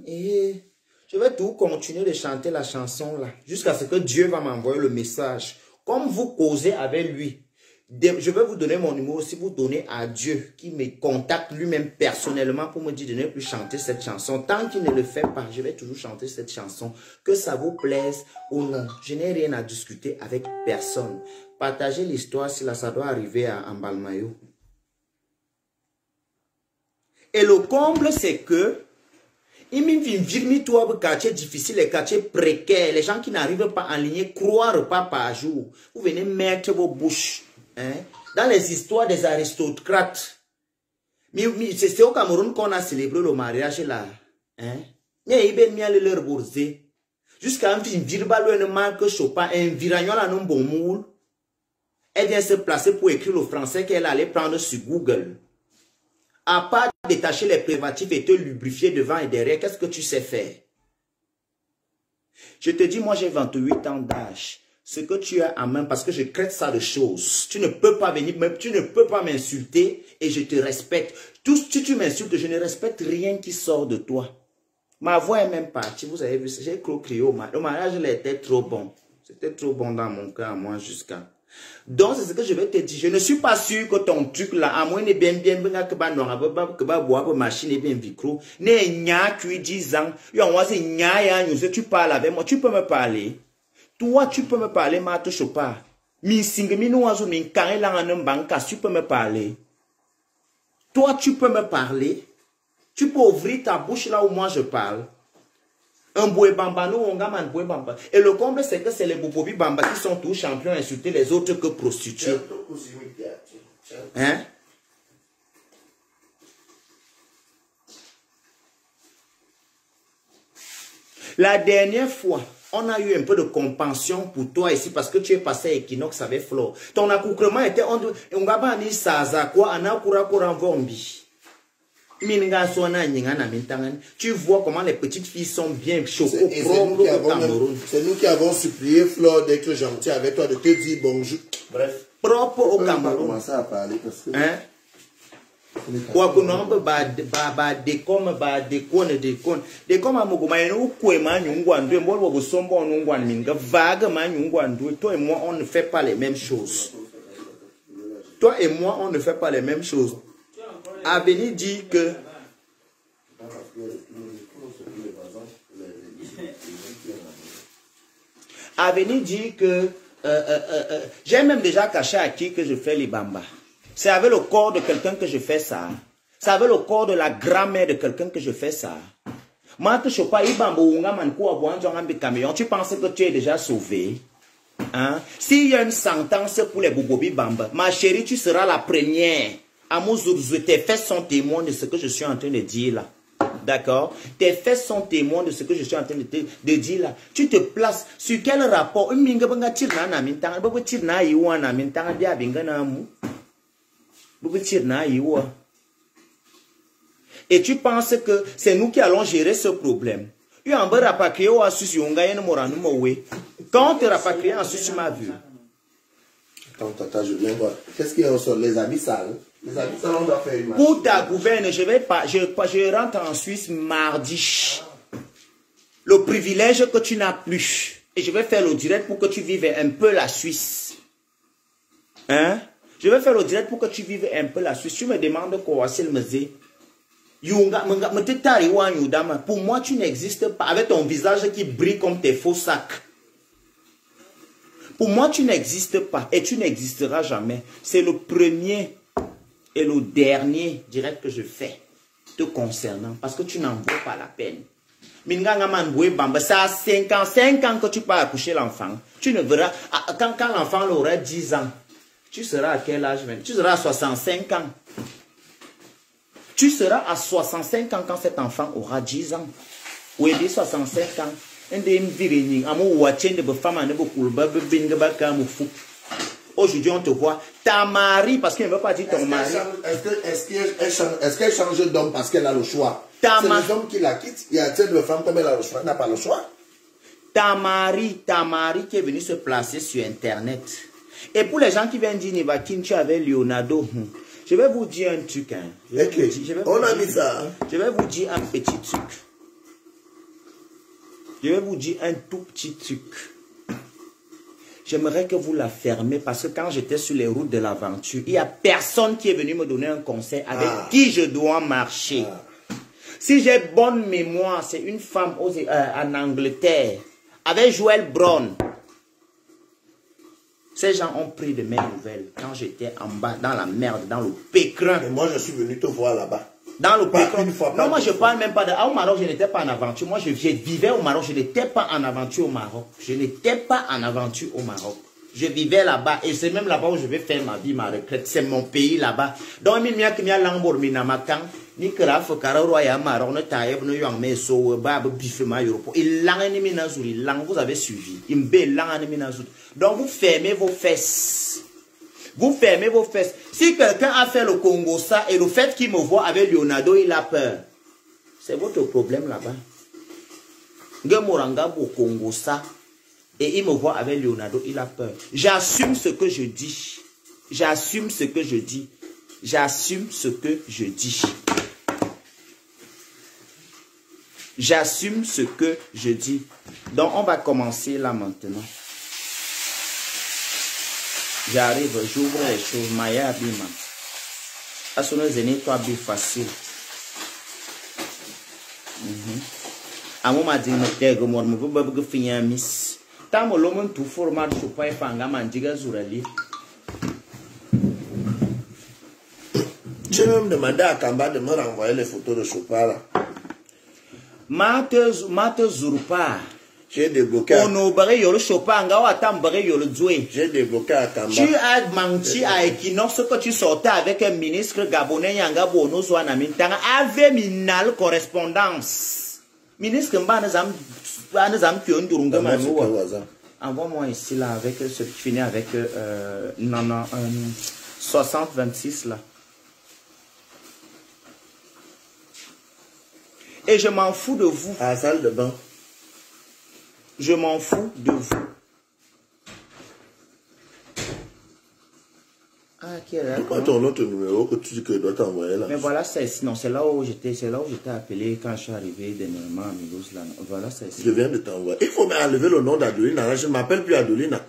Et je vais tout continuer de chanter la chanson là, jusqu'à ce que Dieu va m'envoyer le message. Comme vous causez avec lui, je vais vous donner mon numéro si vous donnez à Dieu, qui me contacte lui-même personnellement pour me dire de ne plus chanter cette chanson. Tant qu'il ne le fait pas, je vais toujours chanter cette chanson. Que ça vous plaise ou non, je n'ai rien à discuter avec personne. Partagez l'histoire si là, ça doit arriver à Mbalmayo. Et le comble, c'est que il me toi quartier difficile, les quartiers précaires, les gens qui n'arrivent pas à aligner 3 repas par jour. Vous venez mettre vos bouches dans les histoires des aristocrates. C'est au Cameroun qu'on a célébré le mariage là. Mais il y a leur bourse. Jusqu'à un film virtuel, une marque Chopin, un viragnon à non bon moule. Elle vient se placer pour écrire le français qu'elle allait prendre sur Google. À part détacher les préservatifs et te lubrifier devant et derrière, qu'est-ce que tu sais faire? Je te dis, moi j'ai 28 ans d'âge. Ce que tu as en main, parce que je crée ça de choses. Tu ne peux pas venir, tu ne peux pas m'insulter et je te respecte. Tout si tu m'insultes, je ne respecte rien qui sort de toi. Ma voix est même partie, vous avez vu, j'ai crié au mariage. Le mariage, il était trop bon. C'était trop bon dans mon cas, moi, jusqu'à... Donc, c'est ce que je vais te dire. Je ne suis pas sûr que ton truc là, à moins de bien, que boire machine et bien micro, n'est nya qui 10 ans, tu parles avec moi, tu peux me parler. Toi, tu peux me parler, ma te chopa. Mi sing mi no azo mi kare la en banca, tu peux me parler. Toi, tu peux me parler. Tu peux ouvrir ta bouche là où moi je parle. Un boué bamba, nous, on gagne un boué bamba. Et le comble, c'est que c'est les bobobi bamba qui sont tous champions à insulter les autres que prostituées. Hein? La dernière fois, on a eu un peu de compassion pour toi ici parce que tu es passé à Equinox avec Flo. Ton accoutrement était on va ni saza quoi, anakura koranvombi. Tu vois comment les petites filles sont bien choquées. C'est nous qui avons supplié Flore d'être gentil avec toi, de te dire bonjour. Bref. Propre au Cameroun. Commencer à parler parce que... Hein? Toi et moi, on ne fait pas les mêmes choses. Toi et moi, on ne fait pas les mêmes choses. Aveni dit que j'ai même déjà caché à qui que je fais les bambas. C'est avec le corps de quelqu'un que je fais ça. C'est avec le corps de la grand-mère de quelqu'un que je fais ça. Tu penses que tu es déjà sauvé? Hein? S'il y a une sentence pour les bobobi bamba, ma chérie, tu seras la première. Tes faits sont témoins de ce que je suis en train de dire là. D'accord? Tes faits sont témoins de ce que je suis en train de dire là. Tu te places sur quel rapport? Et tu penses que c'est nous qui allons gérer ce problème? Quand on te rapatrie en Suisse, tu m'as vu. Attends, je viens voir. Qu'est-ce qu'il y a sur les habits sales? Les habits sales, on doit faire une marche. Pour ta gouverne, je rentre en Suisse mardi. Le privilège que tu n'as plus. Et je vais faire le direct pour que tu vives un peu la Suisse. Hein? Je vais faire le direct pour que tu vives un peu la Suisse. Tu me demandes quoi, s'il me dit. Pour moi, tu n'existes pas avec ton visage qui brille comme tes faux sacs. Pour moi, tu n'existes pas et tu n'existeras jamais. C'est le premier et le dernier direct que je fais te concernant parce que tu n'en vaut pas la peine. C'est à 5 ans que tu peux accoucher l'enfant. Tu ne verras, quand l'enfant aura 10 ans, tu seras à quel âge? Tu seras à 65 ans. Tu seras à 65 ans quand cet enfant aura 10 ans. Ou 65 ans. Aujourd'hui, on te voit. Ta mari, parce qu'elle ne veut pas dire ton mari. Est-ce qu'elle change d'homme parce qu'elle a le choix? C'est les hommes qui la quittent. Il y a de femmes comme elle a le choix. Elle n'a pas le choix. Ta mari qui est venu se placer sur Internet. Et pour les gens qui viennent dire, tu avec Leonardo, Je vais vous dire un truc. Hein. On a mis ça. Je vais vous dire un petit truc. Je vais vous dire un tout petit truc. J'aimerais que vous la fermez parce que quand j'étais sur les routes de l'aventure, il n'y a personne qui est venu me donner un conseil avec qui je dois marcher. Si j'ai bonne mémoire, c'est une femme en Angleterre avec Joël Brown. Ces gens ont pris de mes nouvelles quand j'étais en bas, dans la merde, dans le pécrin. Et moi, je suis venu te voir là-bas. Dans le pécrin. Non, moi, je ne parle même pas de... Au Maroc, je n'étais pas en aventure. Moi, je vivais au Maroc. Je n'étais pas en aventure au Maroc. Je n'étais pas en aventure au Maroc. Je vivais là-bas. Et c'est même là-bas où je vais faire ma vie, ma retraite. C'est mon pays là-bas. Donc, il y a un langbour, ni kraf kararo ya Maroc, ne taïeb, ne yang me so, bab bifema Europe. Il l'anime nazuri, lang, vous avez suivi. Il me l'anime nazuri. Donc, vous fermez vos fesses. Vous fermez vos fesses. Si quelqu'un a fait le Congo ça et le fait qu'il me voit avec Leonardo, il a peur. C'est votre problème là-bas. Ngemoranga au Congo ça et il me voit avec Leonardo, il a peur. J'assume ce que je dis. J'assume ce que je dis. J'assume ce que je dis. J'assume ce que je dis. Donc on va commencer là maintenant. J'arrive, j'ouvre les choses. Maya Bima. Assono zeni toi bi facile. Amo ma di me tego mor mo bo bo finya miss. Tamo lo mon tout format so pa fanga mandiga zurali. J'ai même demandé à Kamba de me renvoyer les photos de Chopin là. Mate Zurupa. J'ai débloqué. J'ai débloqué à Kamba. Tu as menti à Equinox que tu sortais avec un ministre gabonais Yanga Bono Zouanamintanga avait minal correspondance. Ministre Mbanazam Kyondurunga Manoua. Envoie-moi ici là avec ce qui finit avec 60-26 là. Et je m'en fous de vous. À la salle de bain. Je m'en fous de vous. Ah, qui est là? Pourquoi ton autre numéro que tu dis que tu dois t'envoyer là? Mais voilà, c'est là où j'étais appelé quand je suis arrivé dernièrement à Migos là. Voilà, c'est ici. Je viens de t'envoyer. Il faut m'enlever le nom d'Adolina. Je ne m'appelle plus Adolina.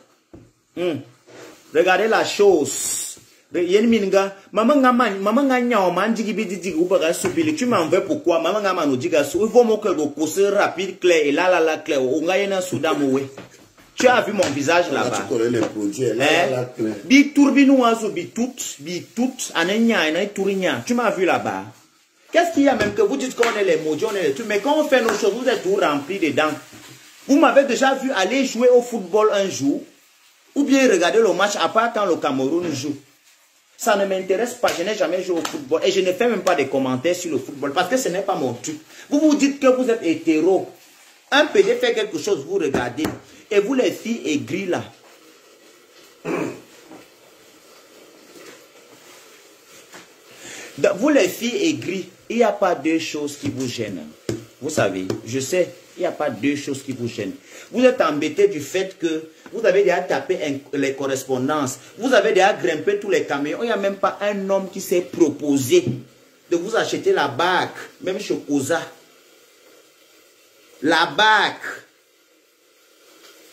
Regardez la chose. Maman tu m'en veux pourquoi? Maman il faut que le pouce rapide, clair et là, clair. Tu as vu mon visage là-bas. Tu connais les produits. Tu m'as vu là-bas. Qu'est-ce qu'il y a même que vous dites qu'on est les maudits, on est les trucs, mais quand on fait nos choses, vous êtes tout remplis dedans. Vous m'avez déjà vu aller jouer au football un jour, ou bien regarder le match à part quand le Cameroun joue. Ça ne m'intéresse pas, je n'ai jamais joué au football et je ne fais même pas de commentaires sur le football parce que ce n'est pas mon truc. Vous vous dites que vous êtes hétéro. Un PD fait quelque chose, vous regardez. Et vous les filles aigries là. Vous les filles aigries, il n'y a pas deux choses qui vous gênent. Vous savez, je sais, il n'y a pas deux choses qui vous gênent. Vous êtes embêté du fait que vous avez déjà tapé les correspondances. Vous avez déjà grimpé tous les camions. Il n'y a même pas un homme qui s'est proposé de vous acheter la bague. Même chez Koza. La bague.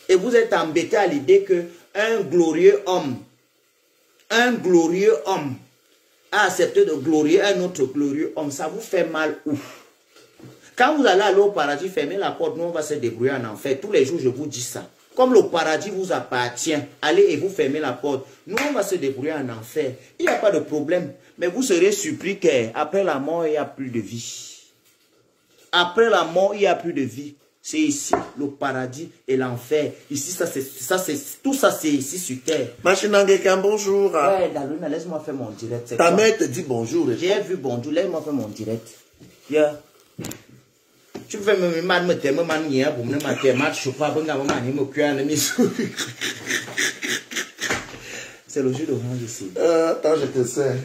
Et vous êtes embêté à l'idée que un glorieux homme a accepté de glorieux un autre glorieux homme. Ça vous fait mal où? Quand vous allez aller au paradis, fermez la porte, nous on va se débrouiller en enfer. Tous les jours, je vous dis ça. Comme le paradis vous appartient, allez et vous fermez la porte. Nous, on va se débrouiller en enfer. Il n'y a pas de problème. Mais vous serez surpris qu'après la mort, il n'y a plus de vie. Après la mort, il n'y a plus de vie. C'est ici, le paradis et l'enfer. Ici, tout ça, c'est ici sur terre. Machinangekan, bonjour. Ouais, Daluna, laisse-moi faire mon direct. Ta mère te dit bonjour. J'ai vu bonjour, laisse-moi faire mon direct. Yeah. Tu fais me mal me t'aimer manier pour me mater match je pas bon gamin manier me cuire le miso. C'est le jus d'orange ici. Attends, je te sais.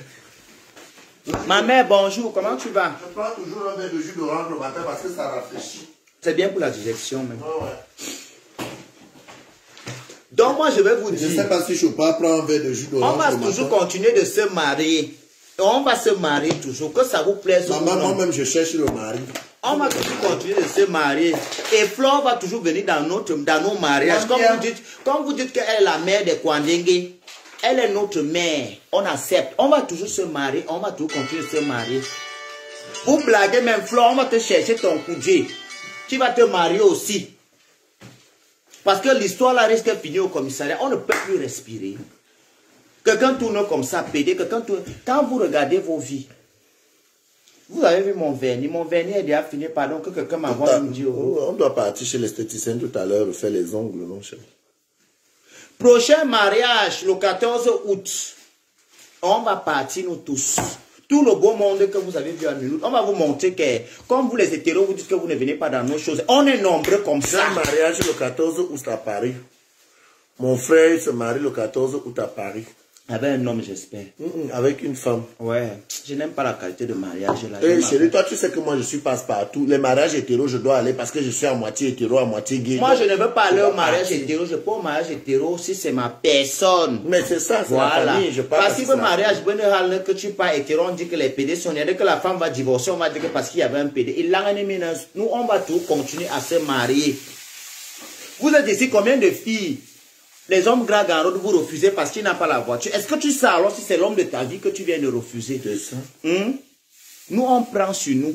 Ma mère, bonjour, comment tu vas? Je prends toujours un verre de jus d'orange le matin parce que ça rafraîchit. C'est bien pour la digestion même. Oh, ouais. Donc moi je vais vous dire. Je ne sais pas si je peux prendre un verre de jus d'orange. On va toujours continuer de se marier. On va se marier toujours, que ça vous plaise ou non. Moi-même, je cherche le mari. On va toujours continuer de se marier. Et Flore va toujours venir dans nos mariages. Comme vous dites qu'elle est la mère de Kwandengue, elle est notre mère. On accepte. On va toujours se marier. On va toujours continuer de se marier. Vous blaguez même, Flore, on va te chercher ton coudier. Tu vas te marier aussi. Parce que l'histoire là risque de finir au commissariat. On ne peut plus respirer. Quelqu'un tourne comme ça, pédé. Quand vous regardez vos vies, vous avez vu mon vernis. Mon vernis est déjà fini. Pardon, que quelqu'un m'envoie une vidéo. On doit partir chez l'esthéticien tout à l'heure, faire les ongles, non, chérie? Prochain mariage, le 14 août. On va partir, nous tous. Tout le beau monde que vous avez vu à nous. On va vous montrer que, comme vous les hétéros, vous dites que vous ne venez pas dans nos choses. On est nombreux comme ça. Un mariage le 14 août à Paris. Mon frère se marie le 14 août à Paris. Avec un homme, j'espère. Avec une femme. Ouais. Je n'aime pas la qualité de mariage là. Eh chérie, toi tu sais que moi je suis passe-partout. Les mariages hétéros, je dois aller parce que je suis à moitié hétéro, à moitié gay. Moi je ne veux pas aller au mariage hétéro. Je peux au mariage hétéro si c'est ma personne. Mais c'est ça, c'est voilà. la famille. Je parle parce que le mariage, que tu pas hétéro, on dit que les PD sont nés. Dès que la femme va divorcer, on va dire que parce qu'il y avait un PD. Nous, on va tout continuer à se marier. Vous êtes ici combien de filles? Les hommes grands gardes, vous refusez parce qu'il n'a pas la voiture. Est-ce que tu sais alors si c'est l'homme de ta vie que tu viens de refuser? C'est ça. Nous, on prend sur nous.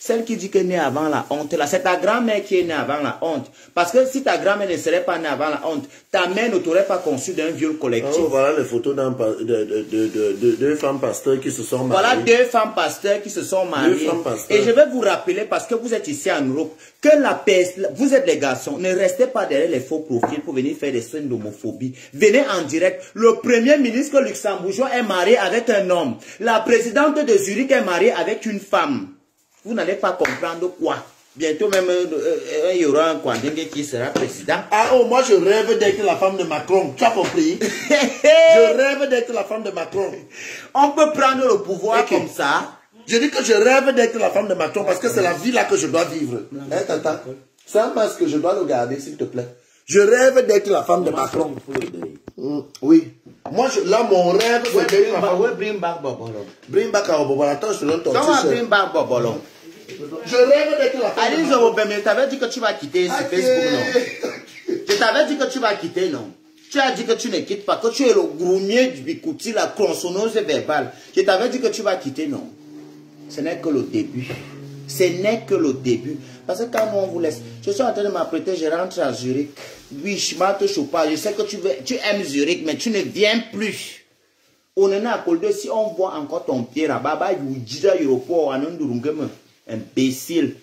Celle qui dit qu'elle est née avant la honte, là, c'est ta grand-mère qui est née avant la honte. Parce que si ta grand-mère ne serait pas née avant la honte, ta mère ne t'aurait pas conçu d'un viol collectif. Oh, voilà les photos de deux femmes pasteurs qui se sont mariées. Voilà deux femmes pasteurs qui se sont mariées. Deux femmes pasteurs. Et je vais vous rappeler, parce que vous êtes ici en Europe, que vous êtes les garçons, ne restez pas derrière les faux profils pour venir faire des scènes d'homophobie. Venez en direct. Le premier ministre luxembourgeois est marié avec un homme. La présidente de Zurich est mariée avec une femme. Vous n'allez pas comprendre quoi. Bientôt même, il y aura un Kwandengue qui sera président. Ah oh, moi je rêve d'être la femme de Macron. Tu as compris? Je rêve d'être la femme de Macron. On peut prendre le pouvoir comme ça. Je dis que je rêve d'être la femme de Macron parce que c'est la vie là que je dois vivre. Hein, tata? C'est un masque que je dois le garder, s'il te plaît. Je rêve d'être la femme de Macron. Oui. Moi, là, mon rêve, c'est d'être la femme. Bring back Bobolo. Bring back Bobolo. Attends, je te donne ton t-shirt. Bring back Bobolo. Je rêve d'être la femme. Alice Obobeme, tu t'avais dit que tu vas quitter sur Facebook, non? Je t'avais dit que tu vas quitter, non? Tu as dit que tu ne quittes pas, que tu es le groumier du Bikouti, la tronçonneuse verbale. Je t'avais dit que tu vas quitter, non? Ce n'est que le début. Ce n'est que le début. Parce que quand on vous laisse, je suis en train de m'apprêter, je rentre à Zurich. Oui, je m'attends pas. Je sais que tu aimes Zurich, mais tu ne viens plus. On est à Kolde, si on voit encore ton pied là-bas, il dit à l'aéroport, à Nundurungeme. Imbécile.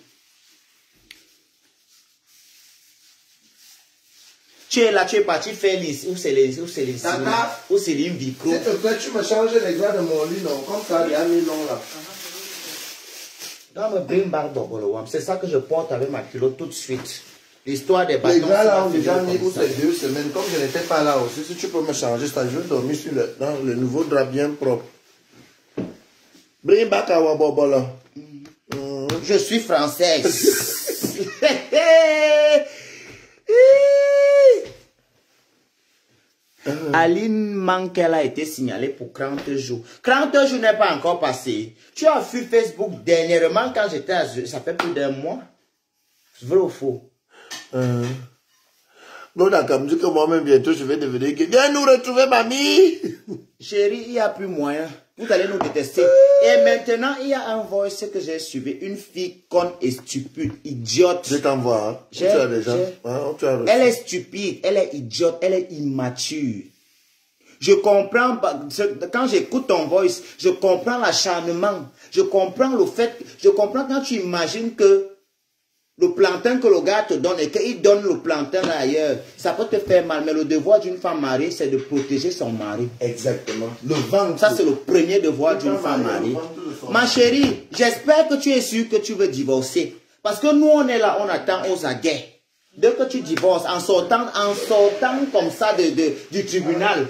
Tu es là, tu es parti faire l'is. Où c'est les où c'est les micro. S'il te plaît, tu me changes les gars de mon lit, non? Comme ça, il y a mis non là. Dans me bring back Bobolo, c'est ça que je porte avec ma culotte tout de suite. L'histoire des bâtons. Les gars là ont déjà mis où ces 2 semaines. Comme je n'étais pas là aussi, si tu peux me changer ça, je vais dormir dans le nouveau drap bien propre. Bring back our Bobolo. Je suis française. Aline Mankel a été signalée pour 40 jours. 40 jours n'est pas encore passé. Tu as vu Facebook dernièrement quand j'étais à Zurich, ça fait plus d'un mois. Vrai ou faux? Bon, d'accord, me dit que moi-même bientôt je vais devenir gay. Viens nous retrouver, mamie. Chérie, il n'y a plus moyen. Vous allez nous détester. Et maintenant, il y a un voice que j'ai suivi. Une fille conne et stupide, idiote. Je t'envoie. Elle est stupide, elle est idiote, elle est immature. Je comprends, quand j'écoute ton voice, je comprends l'acharnement. Je comprends le fait, je comprends quand tu imagines que le plantain que le gars te donne et qu'il donne le plantain ailleurs, ça peut te faire mal. Mais le devoir d'une femme mariée, c'est de protéger son mari. Exactement. Le ventre. Ça, c'est le premier devoir d'une femme mariée. Ma chérie, j'espère que tu es sûre que tu veux divorcer. Parce que nous, on est là, on attend aux aguets. Dès que tu divorces, en sortant comme ça du tribunal,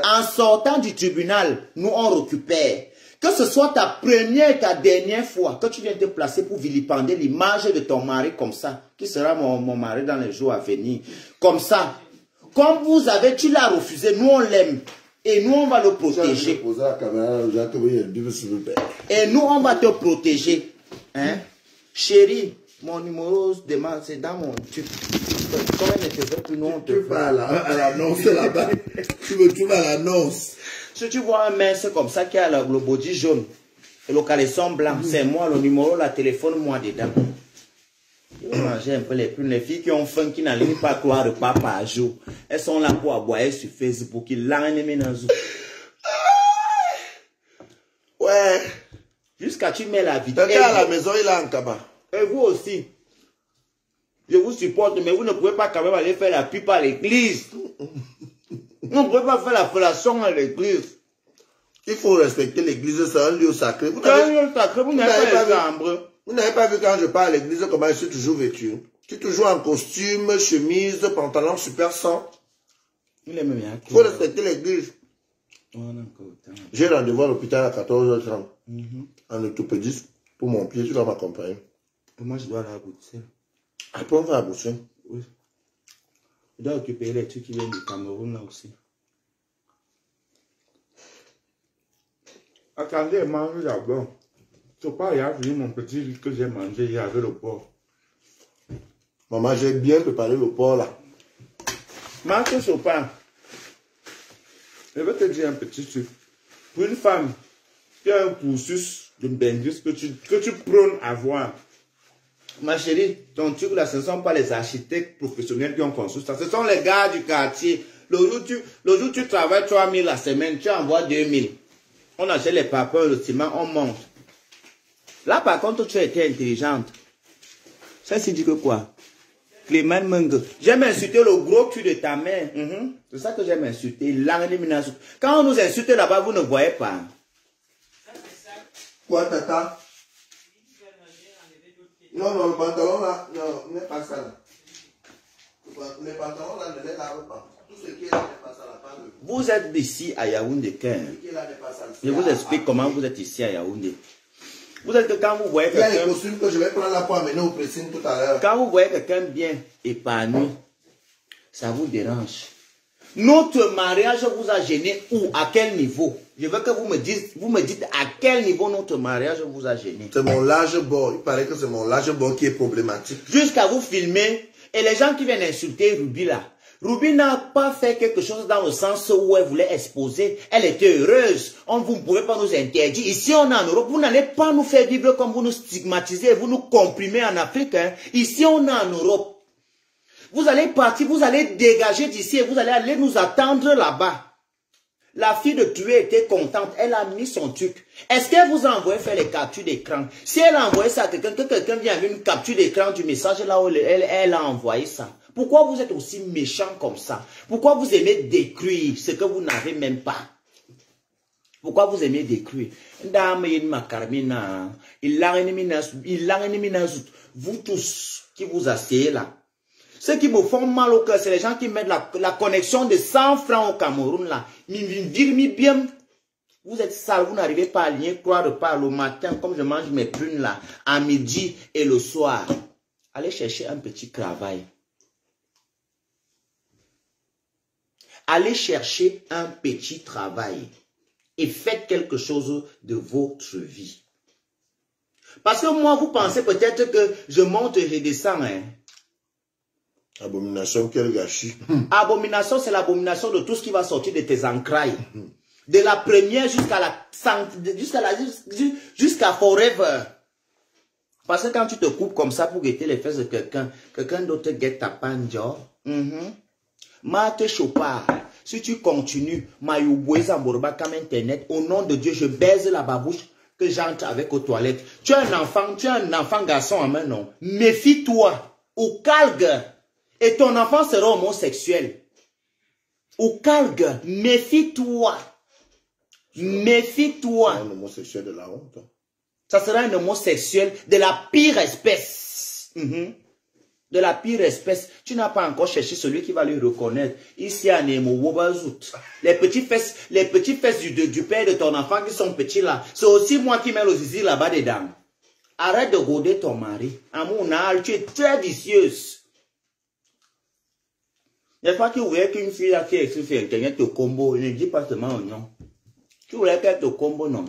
en sortant du tribunal, nous, on récupère. Que ce soit ta première et ta dernière fois que tu viens te placer pour vilipender l'image de ton mari comme ça, qui sera mon mari dans les jours à venir, comme ça, comme tu l'as refusé, nous on l'aime. Et nous, on va le protéger. Et nous, on va te protéger. Hein? Chérie, mon numéro c'est dans mon truc. Comme elle ne te fait plus, nous, on te fait. À l'annonce là-bas. Tu me trouves à l'annonce. Si tu vois un mince comme ça qui a le body jaune et le caleçon blanc, c'est moi, le numéro, la téléphone-moi dedans. Vous mangez un peu les plumes. Les filles qui ont faim, qui n'arrivent pas à croire repas par jour. Elles sont là pour aboyer sur Facebook. Ils l'ennemis dans le ouais. Jusqu'à tu mets la vidéo. Quelqu'un à la maison, il a un cabas. Et vous aussi. Je vous supporte, mais vous ne pouvez pas quand même aller faire la pipe à l'église. Vous ne pouvez pas faire la fellation à l'église. Il faut respecter l'église, c'est un lieu sacré. Vous n'avez pas vu quand je pars à l'église comment je suis toujours vêtu. Je suis toujours en costume, chemise, pantalon super sang. Il faut respecter l'église. J'ai rendez-vous à l'hôpital à 14h30. En orthopédiste pour mon pied, tu dois m'accompagner. Moi, je dois aller à Bruxelles. Après, on va à Bruxelles. Oui. Je dois récupérer les trucs qui viennent du Cameroun là aussi. Attendez, mangez d'abord. Chopin, il a vu mon petit riz que j'ai mangé hier avec le porc. Maman, j'ai bien préparé le porc là. Marc Chopin, je vais te dire un petit truc. Pour une femme qui a un cursus de bendus que tu prônes à voir. Ma chérie, ton truc là, ce ne sont pas les architectes professionnels qui ont construit ça. Ce sont les gars du quartier. Le jour où tu travailles 3000 la semaine, tu envoies 2000. On achète les papiers, le ciment, on monte. Là, par contre, tu as été intelligente. Ça signifie que quoi? Clément Menge. J'aime insulter le gros cul de ta mère. C'est ça que j'aime insulter. Quand on nous insulte là-bas, vous ne voyez pas. Quoi, tata? Non, le pantalon là, non, n'est pas ça là. Les pantalons là, ne les lave pas. Tout ce qui est là n'est pas ça là. Vous êtes ici à Yaoundé. Je vous explique comment vous êtes ici à Yaoundé. Vous êtes que quand vous voyez quelqu'un... Il y a les costumes que je vais prendre là pour amener au pressing tout à l'heure. Quand vous voyez quelqu'un bien épanoui, ça vous dérange. Notre mariage vous a gêné où? À quel niveau? Je veux que vous me dites à quel niveau notre mariage vous a gêné. C'est mon large bord. Il paraît que c'est mon large bord qui est problématique. Jusqu'à vous filmer. Et les gens qui viennent insulter Ruby là. Ruby n'a pas fait quelque chose dans le sens où elle voulait exposer. Elle était heureuse. Vous ne pouvez pas nous interdire. Ici, on est en Europe. Vous n'allez pas nous faire vivre comme vous nous stigmatisez. Vous nous comprimez en Afrique. Hein. Ici, on est en Europe. Vous allez partir, vous allez dégager d'ici et vous allez aller nous attendre là-bas. La fille de Tué était contente. Elle a mis son truc. Est-ce qu'elle vous a envoyé faire les captures d'écran? Si elle a envoyé ça à quelqu'un, que quelqu'un vient avec une capture d'écran du message là où elle a envoyé ça. Pourquoi vous êtes aussi méchant comme ça? Pourquoi vous aimez détruire ce que vous n'avez même pas? Pourquoi vous aimez détruire? Vous tous qui vous asseyez là. Ceux qui me font mal au cœur, c'est les gens qui mettent la connexion de 100 francs au Cameroun là. Bien. Vous êtes sale, vous n'arrivez pas à aligner 3 repas le matin, comme je mange mes prunes là, à midi et le soir. Allez chercher un petit travail. Allez chercher un petit travail. Et faites quelque chose de votre vie. Parce que moi, vous pensez peut-être que je monte et je descends, hein. Abomination, quel gâchis. Abomination, c'est l'abomination de tout ce qui va sortir de tes entrailles. De la première jusqu'à forever. Parce que quand tu te coupes comme ça pour guetter les fesses de quelqu'un d'autre guette ta panjo. Marthe Chopard, si tu continues, comme internet, au nom de Dieu, je baise la babouche que j'entre avec aux toilettes. Tu as un enfant garçon en main, non? Méfie-toi. Au calgue. Et ton enfant sera homosexuel. Au calgue, méfie-toi. Méfie-toi. Un homosexuel de la honte. Ça sera un homosexuel de la pire espèce. De la pire espèce. Tu n'as pas encore cherché celui qui va lui reconnaître. Ici à Nemo, Wobazout. Les petits fesses du père de ton enfant qui sont petits là. C'est aussi moi qui mets le zizi là-bas dedans. Arrête de goder ton mari. Amour, tu es très vicieuse. Il n'y a pas qui voulait qu'une fille là qui écrit sur Internet te combo. Je ne dis pas seulement non. Tu voulais qu'elle te combo, non.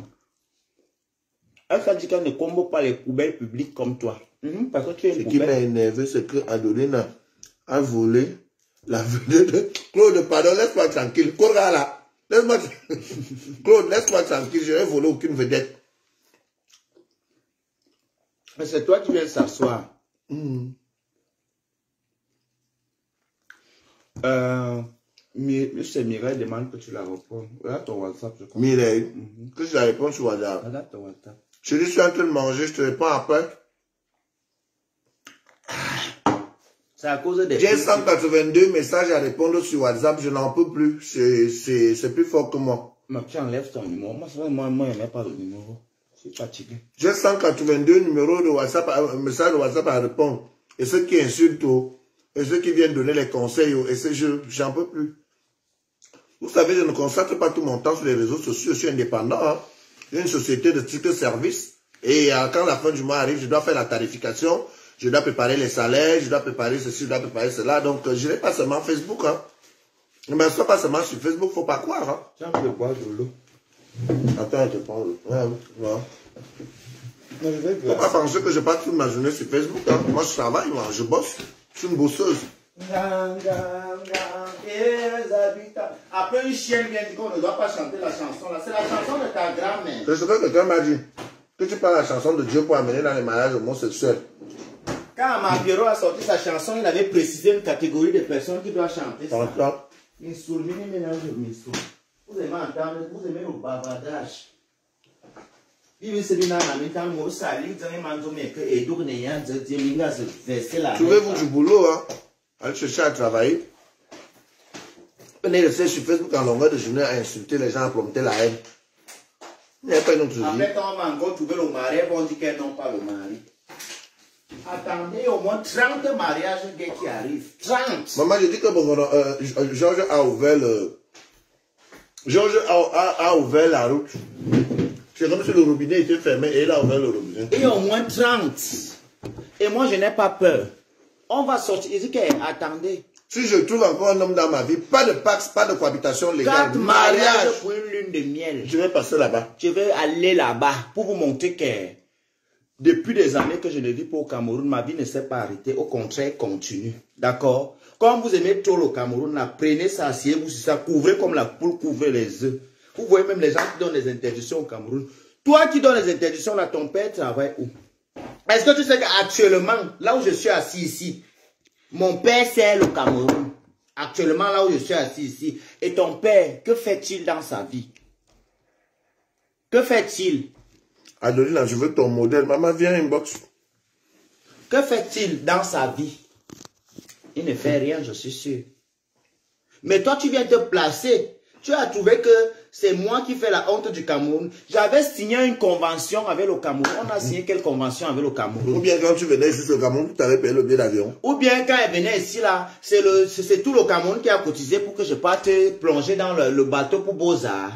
Elle s'est dit qu'elle ne combo pas les poubelles publiques comme toi. Parce que tu es une poubelle. Ce qui m'a énervé, c'est que Adeline a volé la vedette de Claude. Pardon, laisse-moi tranquille. Corra là. Laisse-moi Claude, laisse-moi tranquille. Je n'ai volé aucune vedette. Mais c'est toi qui viens s'asseoir. C'est Mireille demande que tu la réponds. Regarde ton WhatsApp. Mireille, que je la réponds sur WhatsApp. Regarde ton WhatsApp. Je dis, je suis en train de manger, je te réponds après. C'est à cause des... J'ai 182 messages à répondre sur WhatsApp, je n'en peux plus. C'est plus fort que moi. Mais tu enlèves ton numéro. Moi, je n'aimais pas le numéro. Je suis fatigué. J'ai 182 numéros de WhatsApp, messages de WhatsApp à répondre. Et ceux qui insultent, et ceux qui viennent donner les conseils, et ces jeux, j'en peux plus. Vous savez, je ne consacre pas tout mon temps sur les réseaux sociaux, je suis indépendant. Hein. J'ai une société de titre service. Et quand la fin du mois arrive, je dois faire la tarification, je dois préparer les salaires, je dois préparer ceci, je dois préparer cela. Donc, je n'ai pas seulement Facebook. Hein. Mais ce n'est pas seulement sur Facebook, il ne faut pas croire. Hein. Tu as envie de boire de l'eau. Attends, je te parle. Ouais. Il ne faut pas penser que je passe toute ma journée sur Facebook. Hein. Moi, je travaille, moi, je bosse. Je suis une bosseuse. Après, une chienne vient dire qu'on ne doit pas chanter la chanson là. C'est la chanson de ta grand-mère. C'est ce que quelqu'un m'a dit. Que tu parles la chanson de Dieu pour amener dans les mariages homosexuels. Quand Mapiero a sorti sa chanson, il avait précisé une catégorie de personnes qui doivent chanter ça. Vous aimez entendre, vous aimez le bavardage. Tu trouvez-vous du boulot, hein? Allez chercher à travailler. Venez rester sur Facebook en longueur de journée à insulter les gens, à promener la haine. Il n'y a pas une autre vie. Après, quand on va encore trouver le mari, on dit qu'elle n'ont pas le mari. Attendez au moins 30 mariages gays qui arrivent. 30. Maman, je dis que Georges a ouvert a ouvert la route. C'est comme si le robinet était fermé et il a ouvert le robinet. Et au moins 30. Et moi, je n'ai pas peur. On va sortir. Il dit que, attendez. Si je trouve encore un homme dans ma vie, pas de pax, pas de cohabitation légale. 4 mariages pour une lune de miel. Je vais passer là-bas. Je vais aller là-bas pour vous montrer que depuis des années que je ne vis pas au Cameroun, ma vie ne s'est pas arrêtée. Au contraire, continue. D'accord? Comme vous aimez trop le Cameroun, là, prenez ça, asseyez-vous sur ça, couvrez comme la poule couvre les œufs. Vous voyez même les gens qui donnent les interdictions au Cameroun. Toi qui donnes les interdictions, là, ton père travaille où? Est-ce que tu sais qu'actuellement, là où je suis assis ici, mon père c'est le Cameroun. Actuellement, là où je suis assis ici. Et ton père, que fait-il dans sa vie? Que fait-il? Adeline, je veux ton modèle. Maman, viens inbox. Que fait-il dans sa vie? Il ne fait rien, je suis sûr. Mais toi, tu viens te placer. Tu as trouvé que c'est moi qui fais la honte du Cameroun. J'avais signé une convention avec le Cameroun. On a signé quelle convention avec le Cameroun? Ou bien quand tu venais ici au Cameroun, tu avais payé le billet d'avion. Ou bien quand elle venait ici, là, c'est tout le Cameroun qui a cotisé pour que je parte plonger dans le bateau pour Beaux-Arts.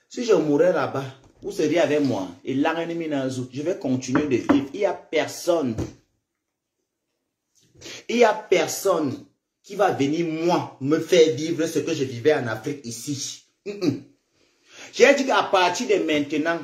Si je mourais là-bas, vous seriez avec moi. Et là, je vais continuer de vivre. Il n'y a personne. Il n'y a personne qui va venir, moi, me faire vivre ce que je vivais en Afrique ici. J'ai dit qu'à partir de maintenant,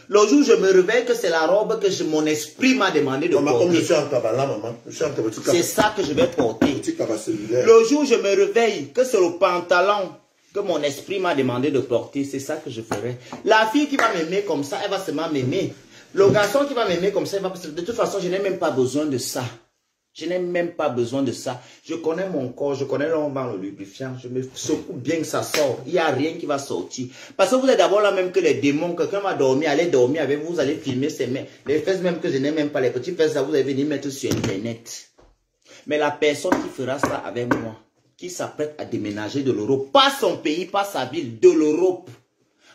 le jour où je me réveille que c'est la robe que mon esprit m'a demandé de porter. Comme je suis en Kabbalah, maman. C'est ça que je vais porter. Le jour où je me réveille que c'est le pantalon que mon esprit m'a demandé de porter, c'est ça que je ferai. La fille qui va m'aimer comme ça, elle va seulement m'aimer. Le garçon qui va m'aimer comme ça, de toute façon, je n'ai même pas besoin de ça. Je n'ai même pas besoin de ça. Je connais mon corps, je connais l'homme dans le lubrifiant. Je me secoue bien que ça sort. Il n'y a rien qui va sortir. Parce que vous êtes d'abord là même que les démons. Quelqu'un va dormir, allez dormir avec vous, vous allez filmer ses mains. Les fesses même que je n'ai même pas, les petits fesses là, vous allez venir mettre sur Internet. Mais la personne qui fera ça avec moi, qui s'apprête à déménager de l'Europe, pas son pays, pas sa ville, de l'Europe.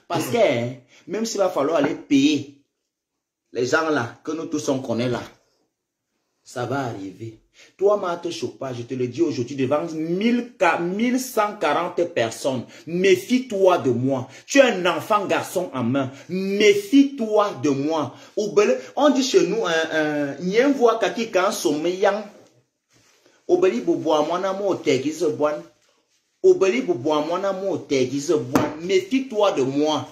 Parce que même s'il va falloir aller payer les gens là, que nous tous on connaît là, ça va arriver. Toi, Marthe Chopin, je te le dis aujourd'hui devant 1140 personnes. Méfie-toi de moi. Tu es un enfant garçon en main. Méfie-toi de moi. On dit chez nous, Obeli boboa mwana mo tegize boan. Obeli boboa mwana mo tegize boan. Méfie-toi de moi.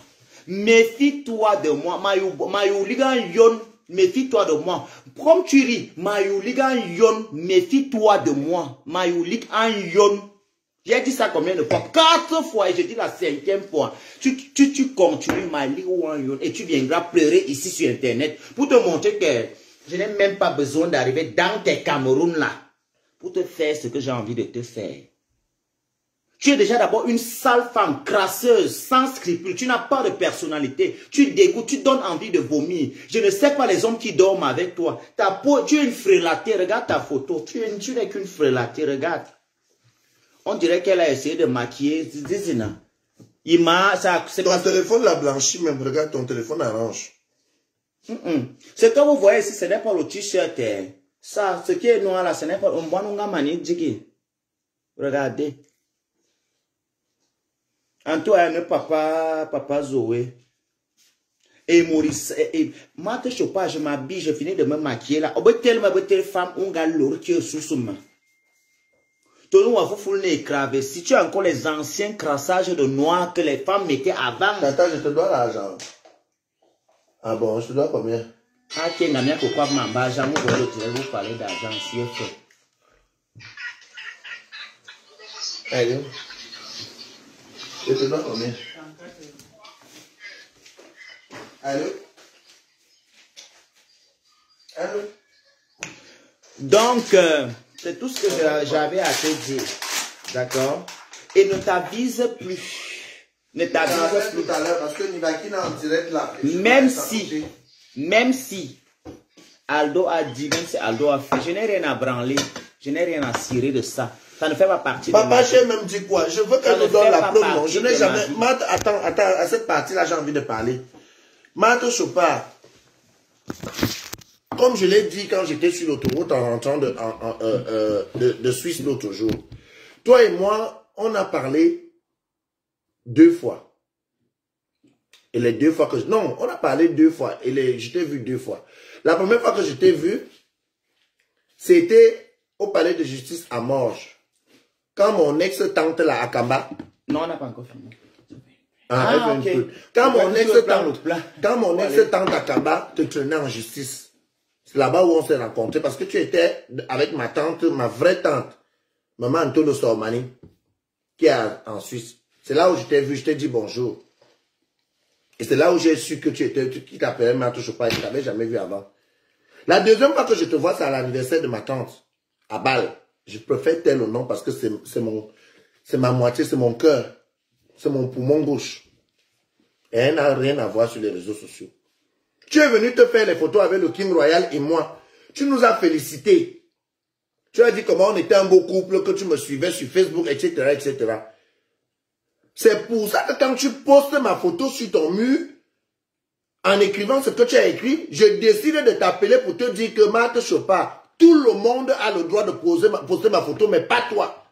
Méfie-toi de moi. Mayou ligan yon. Méfie-toi de moi. Comme tu ris, Mayou ligan yon. Méfie-toi de moi. Mayou ligan yon. J'ai dit ça combien de fois? 4 fois et je dis la 5e fois. Tu continues Mayou yon et tu viendras pleurer ici sur internet pour te montrer que je n'ai même pas besoin d'arriver dans tes Cameroun là pour te faire ce que j'ai envie de te faire. Tu es déjà d'abord une sale femme, crasseuse, sans scrupules. Tu n'as pas de personnalité. Tu dégoûtes, tu donnes envie de vomir. Je ne sais pas les hommes qui dorment avec toi. Ta peau, tu es une frélatée. Regarde ta photo. Tu n'es qu'une frélatée. Regarde. On dirait qu'elle a essayé de maquiller. Ton téléphone l'a blanchi même. Regarde, ton téléphone arrange. Ce que vous voyez ici, ce n'est pas le t-shirt. Ça, ce qui est noir là, ce n'est pas... Regardez. Antoine, papa Zoé. Et Maurice, moi, je ne pas, je m'habille, je finis de me maquiller là. Telle femme, on gagne l'or qui est sous moi. Tout le monde, vous écraver. Si tu as encore les anciens crassages de noir que les femmes mettaient avant. Attends, je te dois l'argent. Ah bon, je te dois combien? Ah, tiens, n'a rien que quoi, maman, jamais vous parler d'argent, si elle fait. Allez. Je te dois combien? Allô? Allô? Donc, c'est tout ce que j'avais à te dire. D'accord? Et ne t'avise plus. Ne t'avise plus. Tout à l'heure, parce que Nivaki est en direct là. Même si Aldo a dit, même si Aldo a fait, je n'ai rien à branler. Je n'ai rien à cirer de ça. Ça ne fait pas partie de Papa, j'ai même dit quoi? Je veux qu'elle nous donne la preuve. Non, je n'ai jamais... Matt, attends, à cette partie-là, j'ai envie de parler. Matt Chopard, comme je l'ai dit quand j'étais sur l'autoroute en rentrant de Suisse l'autre jour, toi et moi, on a parlé 2 fois. Et les 2 fois que... Non, on a parlé 2 fois. Et je t'ai vu 2 fois. La première fois que je t'ai vu, c'était au palais de justice à Morges. Quand mon ex-tante là à Kamba. Non, on n'a pas encore fini. Ok. Quand mon ex-tante à Kamba te traînait en justice. C'est là-bas où on s'est rencontrés parce que tu étais avec ma tante, ma vraie tante, maman Antonio Sormani, qui est en Suisse. C'est là où je t'ai vu, je t'ai dit bonjour. Et c'est là où j'ai su que qui t'appelait Mato Chopard, je ne t'avais jamais vu avant. La deuxième fois que je te vois, c'est à l'anniversaire de ma tante, à Bâle. Je préfère tel ou non parce que c'est ma moitié, c'est mon cœur. C'est mon poumon gauche. Et elle n'a rien à voir sur les réseaux sociaux. Tu es venu te faire les photos avec le King Royal et moi. Tu nous as félicités. Tu as dit comment on était un beau couple, que tu me suivais sur Facebook, etc., etc. C'est pour ça que quand tu postes ma photo sur ton mur, en écrivant ce que tu as écrit, je décide de t'appeler pour te dire que Matt Chopard, tout le monde a le droit de poster ma photo, mais pas toi.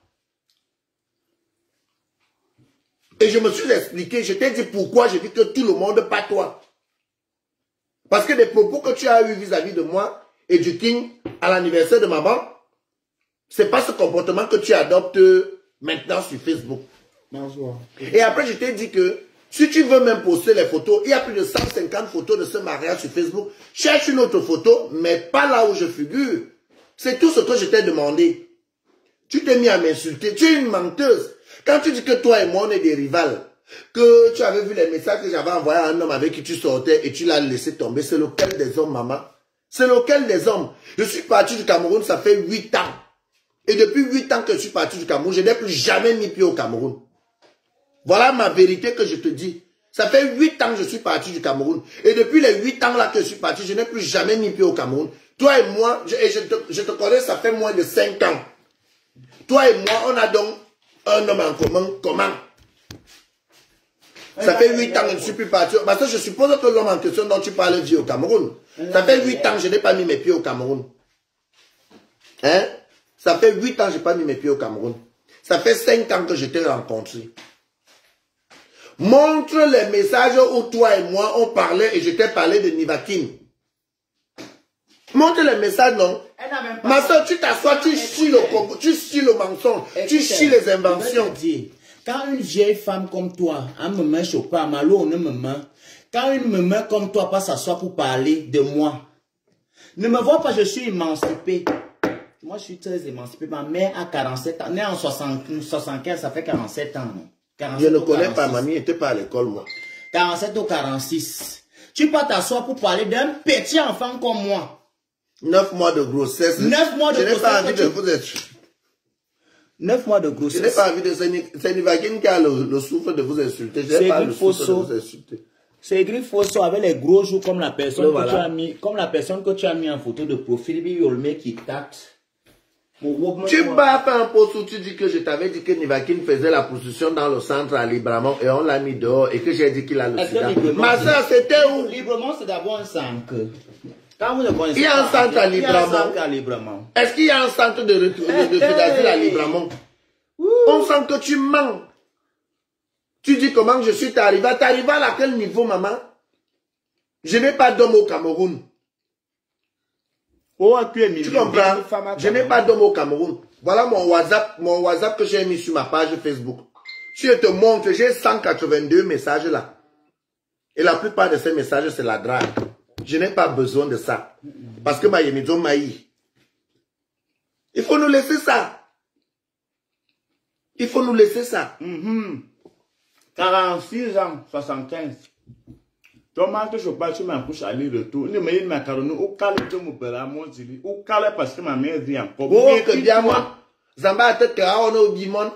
Et je me suis expliqué, je t'ai dit pourquoi je dis que tout le monde, pas toi. Parce que les propos que tu as eu vis-à-vis de moi et du King à l'anniversaire de maman, c'est pas ce comportement que tu adoptes maintenant sur Facebook. Et après, je t'ai dit que si tu veux même poster les photos, il y a plus de 150 photos de ce mariage sur Facebook. Cherche une autre photo, mais pas là où je figure. C'est tout ce que je t'ai demandé. Tu t'es mis à m'insulter. Tu es une menteuse. Quand tu dis que toi et moi, on est des rivales, que tu avais vu les messages que j'avais envoyés à un homme avec qui tu sortais et tu l'as laissé tomber, c'est lequel des hommes, maman? C'est lequel des hommes? Je suis parti du Cameroun, ça fait 8 ans. Et depuis 8 ans que je suis parti du Cameroun, je n'ai plus jamais mis pied au Cameroun. Voilà ma vérité que je te dis. Ça fait 8 ans que je suis parti du Cameroun. Et depuis les 8 ans là que je suis parti, je n'ai plus jamais mis pied au Cameroun. Toi et moi, je te connais, ça fait moins de 5 ans. Toi et moi, on a donc un homme en commun. Comment? Ça fait 8 ans que je ne suis plus parti. Parce que je suppose que l'homme en question dont tu parles vit au Cameroun. Ça fait 8 ans que je n'ai pas mis mes pieds au Cameroun. Hein? Ça fait 8 ans que je n'ai pas mis mes pieds au Cameroun. Ça fait 5 ans que je t'ai rencontré. Montre les messages où toi et moi on parlait et je t'ai parlé de Nivakin. montre les messages, non? Ma soeur, tu t'assois, tu chies le mensonge, tu chies les inventions. Quand une vieille femme comme toi, un me chopa, malo ne me met. Quand une me comme toi pas s'asseoir pour parler de moi, ne me vois pas, je suis émancipé. Moi, je suis très émancipé. Ma mère a 47 ans. Née en 75, ça fait 47 ans. Non? 47 je ne connais pas, mamie, elle n'était pas à l'école, moi. 47 ou 46. Tu peux t'asseoir pour parler d'un petit enfant comme moi. 9 mois de grossesse. 9 mois de grossesse. Je n'ai pas envie de vous être... 9 mois de grossesse. Je n'ai pas envie de... C'est Nivakine qui a le souffle de vous insulter. Je n'ai pas le souffle de vous insulter. C'est écrit Fosso avec les gros joues comme la personne que tu as mis, comme la personne que tu as mis en photo de profil. Il y a le mec qui tâte. Tu m'as fait un post où tu dis que je t'avais dit que Nivakine faisait la prostitution dans le centre à Libramont et on l'a mis dehors et que j'ai dit qu'il a le sida. Ma soeur, c'était où? Librement, c'est d'abord un centre. Quand vous ne connaissez il y a un centre à Libramont. Est-ce qu'il y a un centre de d'asile à Libramont? On sent que tu mens. Tu dis comment je suis arrivé. T'es arrivé à quel niveau, maman? Je n'ai pas d'homme au Cameroun. Tu comprends? Je n'ai pas d'homme au Cameroun. Voilà mon WhatsApp que j'ai mis sur ma page Facebook. Si je te montre, j'ai 182 messages là. Et la plupart de ces messages, c'est la drague. Je n'ai pas besoin de ça. Parce que ma yemizo maï. Il faut nous laisser ça. Il faut nous laisser ça. 46 ans, 75. Comment que je passe sur ma couche aller-retour? Ne me macaroni au calme de mon père à mon zili. Au calme parce que ma mère dit encore. Oh, que bien moi. Zamba a tête que on a oublié mon.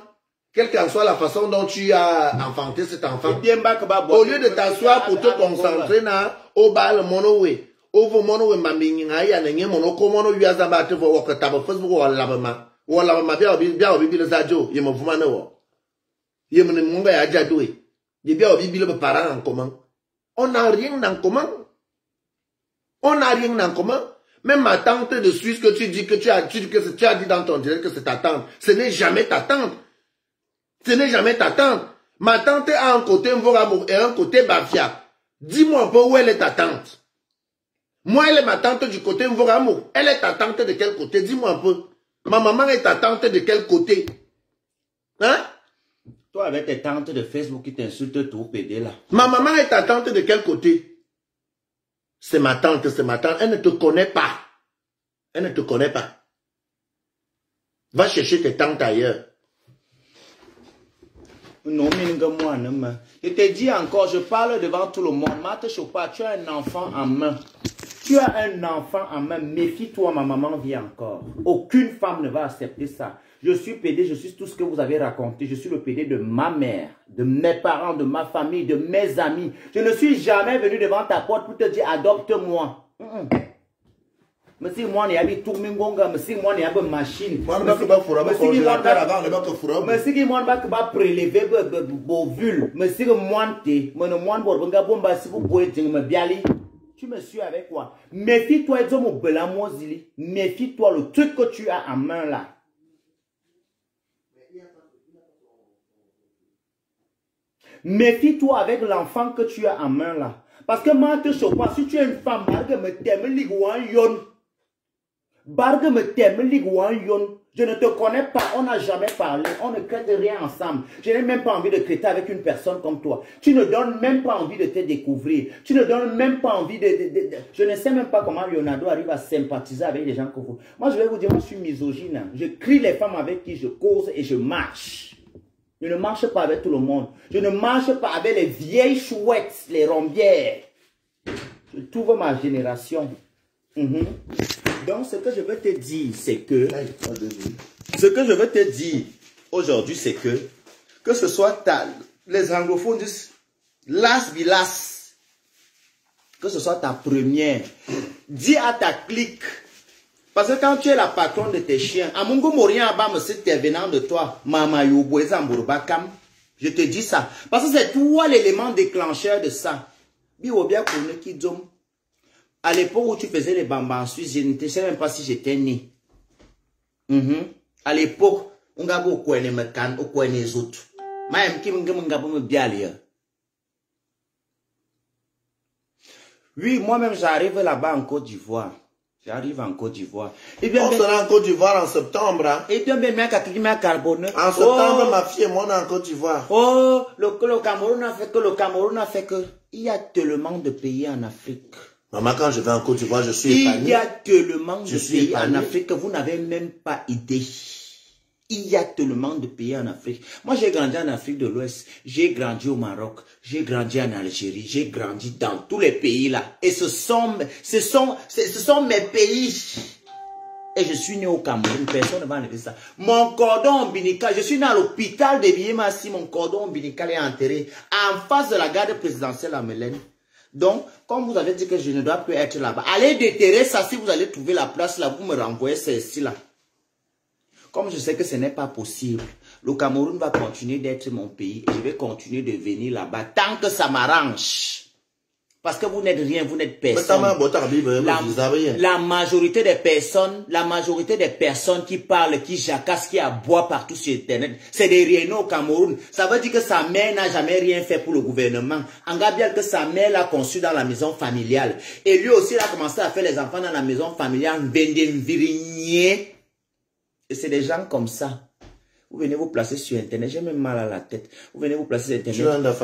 Quelle qu'en soit la façon dont tu as enfanté cet enfant. Au lieu de t'asseoir pour te concentrer au bal monowe. Au vous monowe ma minga ya n'enye mono komono yu azamba te vo que tabo Facebook ou lavama. Ou lavama bien au bibi le sadio. Yé me fumane wo. Yé me munga ya jadoué. Yé bien au bibi le parent en commun. On n'a rien en commun. On n'a rien en commun. Même ma tante de Suisse que tu dis que tu as dit dans ton direct que c'est ta tante. Ce n'est jamais ta tante. Ce n'est jamais ta tante. Ma tante a un côté Mvoramour et un côté Bafia. Dis-moi un peu où elle est ta tante. Moi, elle est ma tante du côté Mvoramour. Elle est ta tante de quel côté? Dis-moi un peu. Ma maman est ta tante de quel côté? Hein? Toi, avec tes tantes de Facebook qui t'insultent tout pédé là. Ma maman est ta tante de quel côté? C'est ma tante, c'est ma tante. Elle ne te connaît pas. Elle ne te connaît pas. Va chercher tes tantes ailleurs. Non, je te dis encore, je parle devant tout le monde. Mate Chopa, tu as un enfant en main. Tu as un enfant en main. Méfie-toi, ma maman vit encore. Aucune femme ne va accepter ça. Je suis PD, je suis tout ce que vous avez raconté. Je suis le PD de ma mère, de mes parents, de ma famille, de mes amis. Je ne suis jamais venu devant ta porte pour te dire adopte-moi. Mais si moi, je suis tourmingonga, mais si moi, je suis machine. Mais si moi, je suis prélever vos vulves. Mais si moi, tu me suis avec quoi? Méfie-toi, méfie-toi le truc que tu as en main là. Méfie-toi avec l'enfant que tu as en main là. Parce que moi, si tu es une femme, je ne te connais pas, on n'a jamais parlé, on ne crée rien ensemble. Je n'ai même pas envie de crêter avec une personne comme toi. Tu ne donnes même pas envie de te découvrir. Tu ne donnes même pas envie de... Je ne sais même pas comment Leonardo arrive à sympathiser avec les gens comme vous. Moi, je vais vous dire, moi, je suis misogyne. Je crie les femmes avec qui je cause et je marche. Je ne marche pas avec tout le monde. Je ne marche pas avec les vieilles chouettes, les rombières. Je trouve ma génération. Donc, ce que je veux te dire, c'est que... Ce que je veux te dire aujourd'hui, c'est que ce soit les anglophones disent last be last. Que ce soit ta première. Dis à ta clique. Parce que quand tu es la patronne de tes chiens, à Mungo Morien Abam, c'est venant de toi, Mama Yoboezamburbakam, je te dis ça. Parce que c'est toi l'élément déclencheur de ça. Biobia Kone Kidom. À l'époque où tu faisais les bambans en Suisse, je ne sais même pas si j'étais né. À l'époque, on a beaucoup de mecan, on a les autres. Même qui me bien lire. Oui, moi-même, j'arrive là-bas en Côte d'Ivoire. J'arrive en Côte d'Ivoire. On sera en Côte d'Ivoire en septembre. Hein? Et bien, carbone. En septembre, ma fille et moi, on est en Côte d'Ivoire. Oh, le Cameroun a fait que, il y a tellement de pays en Afrique. Maman, quand je vais en Côte d'Ivoire, je suis épanoui. Il y a tellement de pays en Afrique que vous n'avez même pas idée. Il y a tellement de pays en Afrique. Moi, j'ai grandi en Afrique de l'Ouest. J'ai grandi au Maroc. J'ai grandi en Algérie. J'ai grandi dans tous les pays là. Et ce sont mes pays. Et je suis né au Cameroun. Personne ne va enlever ça. Mon cordon ombilical. Je suis né à l'hôpital de Biémassi. Mon cordon ombilical est enterré en face de la garde présidentielle à Mélène. Donc, comme vous avez dit que je ne dois plus être là-bas, allez déterrer ça. Si vous allez trouver la place là, vous me renvoyez celle-ci là. Comme je sais que ce n'est pas possible, le Cameroun va continuer d'être mon pays et je vais continuer de venir là-bas tant que ça m'arrange. Parce que vous n'êtes rien, vous n'êtes personne. La majorité des personnes qui parlent, qui jacassent, qui aboient partout sur Internet, c'est des réunions au Cameroun. Ça veut dire que sa mère n'a jamais rien fait pour le gouvernement. En Gabriel, que sa mère l'a conçu dans la maison familiale. Et lui aussi, il a commencé à faire les enfants dans la maison familiale. Et c'est des gens comme ça. Vous venez vous placer sur Internet. J'ai même mal à la tête. Vous venez vous placer sur Internet.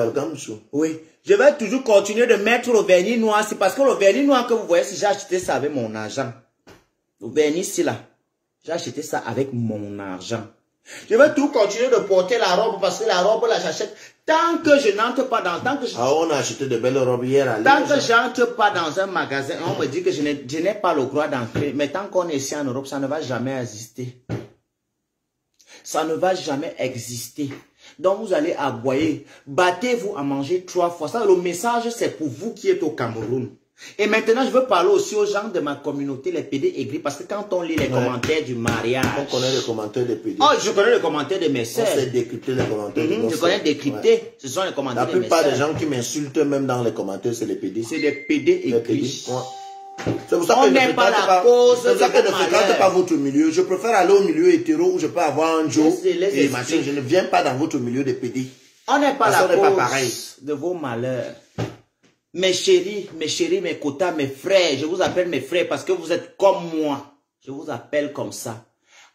Oui. Je vais toujours continuer de mettre le vernis noir. C'est parce que le vernis noir que vous voyez, si j'ai acheté ça avec mon argent. Le vernis ici là. J'ai acheté ça avec mon argent. Je vais tout continuer de porter la robe parce que la robe là j'achète. Tant que je n'entre pas dans... on a acheté de belles robes hier. Tant que j'entre pas dans un magasin, on me dit que je n'ai pas le droit d'entrer. Mais tant qu'on est ici en Europe, ça ne va jamais exister. Ça ne va jamais exister. Donc vous allez aboyer. Battez-vous à manger 3 fois. Ça, le message, c'est pour vous qui êtes au Cameroun. Et maintenant, je veux parler aussi aux gens de ma communauté, les PD aigris, parce que quand on lit les commentaires du mariage... On connaît les commentaires des PD. Oh, je connais les commentaires de mes sœurs. On sait décrypter les commentaires de nos Je connais décrypter. Ouais. Ce sont les commentaires de mes sœurs. La plupart des gens qui m'insultent même dans les commentaires, c'est les PD. C'est les PD aigris. C'est pour ça que n'est pas la cause. C'est pour ça que je ne fréquente pas votre milieu. Je préfère aller au milieu hétéro où je peux avoir un Joe et machin. Je ne viens pas dans votre milieu de PD. On n'est pas la cause de vos malheurs. Mes chéris, mes quotas, mes frères, je vous appelle mes frères parce que vous êtes comme moi. Je vous appelle comme ça.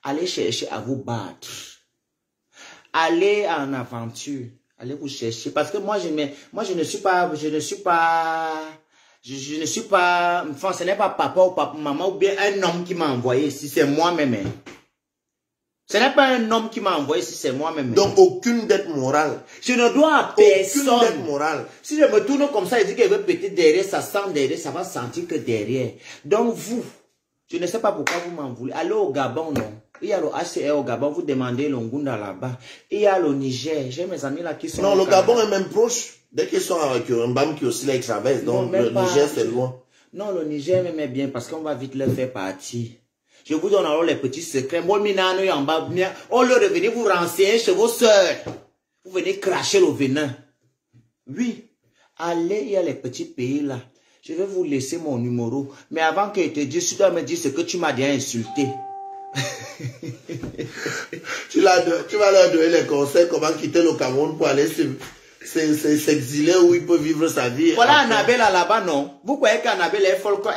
Allez chercher à vous battre. Allez en aventure. Allez vous chercher. Parce que moi, je ne suis pas, enfin, ce n'est pas papa ou maman ou bien un homme qui m'a envoyé ici, c'est moi-même. Ce n'est pas un homme qui m'a envoyé ici, c'est moi-même. Donc, aucune dette morale. Je ne dois à personne. Aucune dette morale. Si je me tourne comme ça et dis qu'elle veut péter derrière, ça sent derrière, ça va sentir que derrière. Donc, vous, je ne sais pas pourquoi vous m'en voulez. Allez au Gabon, non. Il y a le HCR au Gabon, vous demandez le Ngunda là-bas. Il y a le Niger. J'ai mes amis là qui sont... Non, le Gabon est même proche. Dès qu'ils sont avec un Mbam qui aussi là, ils traversent. Donc, le Niger, c'est loin. Non, le Niger m'aimait bien parce qu'on va vite leur faire partir. Je vous donne alors les petits secrets. Moi, Minano est en bas. On leur revenez vous renseigner chez vos soeurs. Vous venez cracher le venin. Oui. Allez, il y a les petits pays là. Je vais vous laisser mon numéro. Mais avant que je te dise, tu dois me dire ce que tu m'as déjà insulté. Tu vas leur donner les conseils comment quitter le Cameroun pour aller s'exiler où il peut vivre sa vie. Voilà Annabelle là-bas, non? Vous croyez qu'Annabelle est folle comme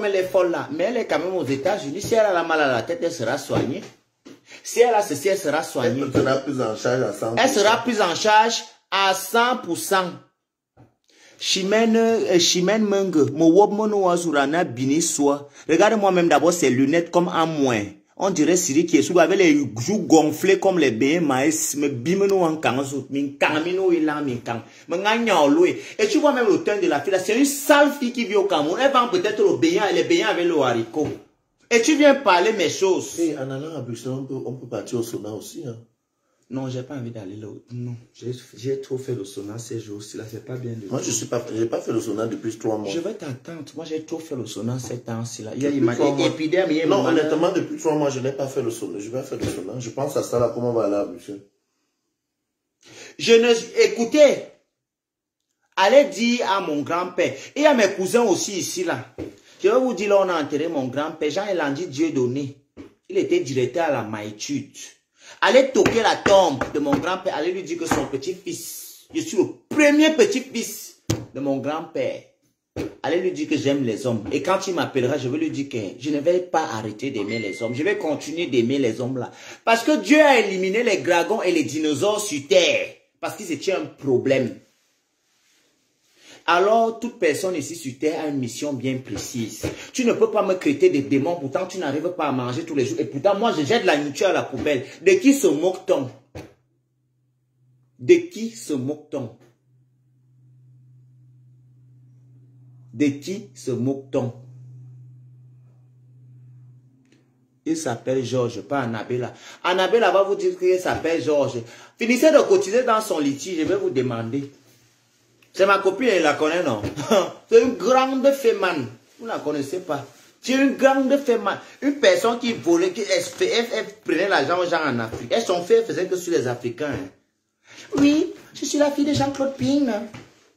elle est folle là. Mais elle est quand même aux États-Unis. Si elle a la mal à la tête, elle sera soignée. Si elle a ceci, elle sera soignée. Elle sera prise en charge à 100%. Elle sera prise en charge à 100%. Chimène Menge, regarde-moi même d'abord ses lunettes comme en moins. On dirait Siri qui est sous avec les joues gonflées comme les béens maïs. Mais bimeno en kanzo, min kamino ilan min kang. Et tu vois même le teint de la fille là, c'est une sale fille qui vit au Cameroun. Elle vend peut-être le béen et les béens avec le haricot. Et tu viens parler mes choses. Et en allant à Bruxelles, on peut partir au sauna aussi. Hein. Non, j'ai pas envie d'aller là. Non, j'ai trop fait le sauna ces jours-ci là, c'est pas bien. Moi, j'ai pas fait le sauna depuis 3 mois. Je vais t'attendre. Moi, j'ai trop fait le sauna ces temps-ci là. Il y a non, honnêtement, depuis 3 mois, je n'ai pas fait le sauna. Je vais faire le sauna. Je pense à ça là, comment on va aller à Bruxelles. Écoutez, allez dire à mon grand-père et à mes cousins aussi ici là. Je vais vous dire là, on a enterré mon grand-père, Jean-Elandi Dieudonné. Il était directeur à la Maïtude. Allez toquer la tombe de mon grand-père. Allez lui dire que son petit-fils, je suis le premier petit-fils de mon grand-père. Allez lui dire que j'aime les hommes. Et quand il m'appellera, je vais lui dire que je ne vais pas arrêter d'aimer les hommes. Je vais continuer d'aimer les hommes là. Parce que Dieu a éliminé les dragons et les dinosaures sur terre. Parce que c'était un problème. Alors, toute personne ici sur terre a une mission bien précise. Tu ne peux pas me créer des démons, pourtant tu n'arrives pas à manger tous les jours. Et pourtant, moi, je jette la nourriture à la poubelle. De qui se moque-t-on? De qui se moque-t-on? De qui se moque-t-on? Il s'appelle Georges, pas Annabella. Annabella va vous dire qu'il s'appelle Georges. Finissez de cotiser dans son litige, je vais vous demander. C'est ma copine, elle la connaît, non? C'est une grande fémane. Vous ne la connaissez pas. C'est une grande fémane. Une personne qui volait, elle prenait l'argent aux gens en Afrique. Et son fait faisait que sur les Africains. Oui, je suis la fille de Jean-Claude Ping.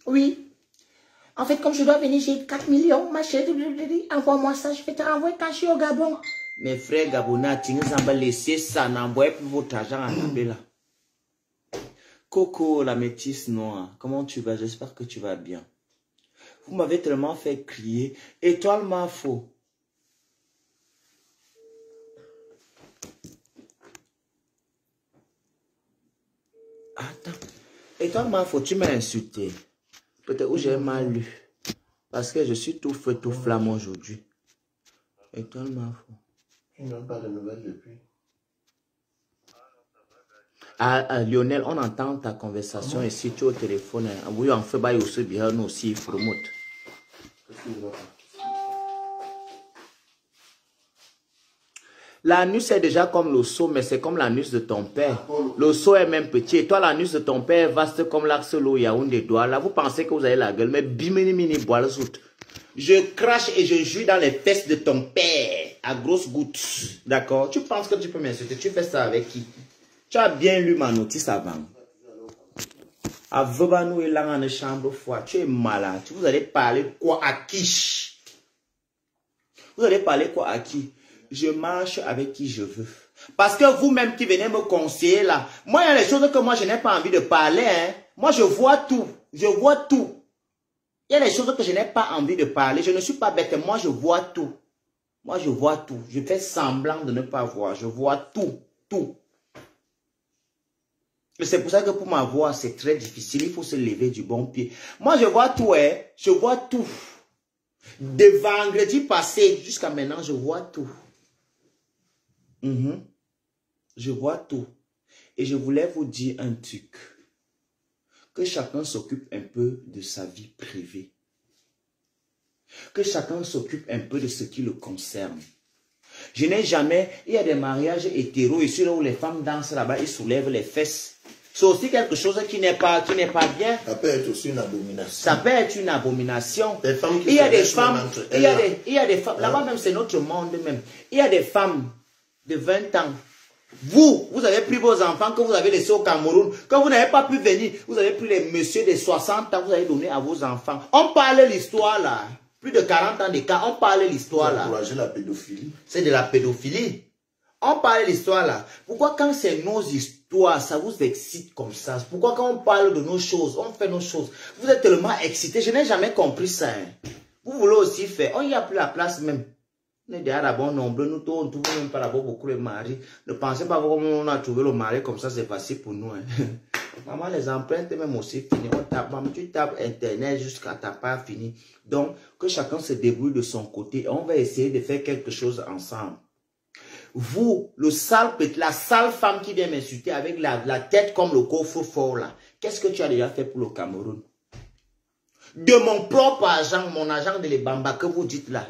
Oui. En fait, comme je dois venir, j'ai 4 millions, ma chérie, envoie-moi ça, je vais te renvoyer quand je suis au Gabon. Mes frères Gabonais, tu nous en vas laisser ça, n'envoyez plus votre argent à Annabella. Coco, la métisse noire, comment tu vas? J'espère que tu vas bien. Vous m'avez tellement fait crier. Étoile Mafo. Attends. Étoile Mafo, tu m'as insulté. Peut-être où j'ai mal lu. Parce que je suis tout feu, tout flamme aujourd'hui. Étoile Mafo. Tu n'as pas de nouvelles depuis. Lionel, on entend ta conversation ici, tu es au téléphone. Oui, on fait bail aussi bien, nous aussi, promote. L'anus est déjà comme le seau, mais c'est comme l'anus de ton père. Le seau est même petit. Et toi, l'anus de ton père est vaste comme l'axe l'eau Yaoundé doigts. Là, vous pensez que vous avez la gueule, mais bimini mini bois le soute. Je crache et je joue dans les fesses de ton père à grosses gouttes. D'accord? Tu penses que tu peux m'insulter? Tu fais ça avec qui? Tu as bien lu ma notice avant. Avant nous, il a une chambre froide. Tu es malade. Vous allez parler quoi à qui? Vous allez parler quoi à qui? Je marche avec qui je veux. Parce que vous-même qui venez me conseiller là, moi, il y a des choses que moi, je n'ai pas envie de parler. Hein. Moi, je vois tout. Je vois tout. Il y a des choses que je n'ai pas envie de parler. Je ne suis pas bête. Moi, je vois tout. Moi, je vois tout. Je fais semblant de ne pas voir. Je vois tout. Tout. Et c'est pour ça que pour ma voix, c'est très difficile. Il faut se lever du bon pied. Moi, je vois tout. Hein. Je vois tout. De vendredi passé jusqu'à maintenant, je vois tout. Je vois tout. Et je voulais vous dire un truc. Que chacun s'occupe un peu de sa vie privée. Que chacun s'occupe un peu de ce qui le concerne. Je n'ai jamais... Il y a des mariages hétéros ici là où les femmes dansent là-bas, ils soulèvent les fesses. C'est aussi quelque chose qui n'est pas bien. Ça peut être aussi une abomination. Ça peut être une abomination. Des femmes qui il y a des femmes, il y a des femmes, là-bas même c'est notre monde même. Il y a des femmes de 20 ans. Vous avez pris vos enfants que vous avez laissés au Cameroun. Quand vous n'avez pas pu venir, vous avez pris les messieurs de 60 ans, vous avez donné à vos enfants. On parle l'histoire là. Plus de 40 ans d'écart, on parle l'histoire là. Encourager la pédophilie. C'est de la pédophilie. On parle l'histoire là. Pourquoi quand c'est nos histoires, ça vous excite comme ça? Pourquoi quand on parle de nos choses, on fait nos choses, vous êtes tellement excités? Je n'ai jamais compris ça. Hein. Vous voulez aussi faire. On n'y a plus la place même. On est déjà d'abord nombreux. Nous tous, on ne trouve même pas d'abord beaucoup de maris. Ne pensez pas comment on a trouvé le mari comme ça, c'est facile pour nous. Hein. Maman, les empreintes même aussi fini. On tape, maman, tu tapes internet jusqu'à ta part fini. Donc, que chacun se débrouille de son côté. On va essayer de faire quelque chose ensemble. Vous, la sale femme qui vient m'insulter avec la tête comme le coffre fort là, qu'est-ce que tu as déjà fait pour le Cameroun? De mon propre argent, mon argent de l'Ebamba que vous dites là,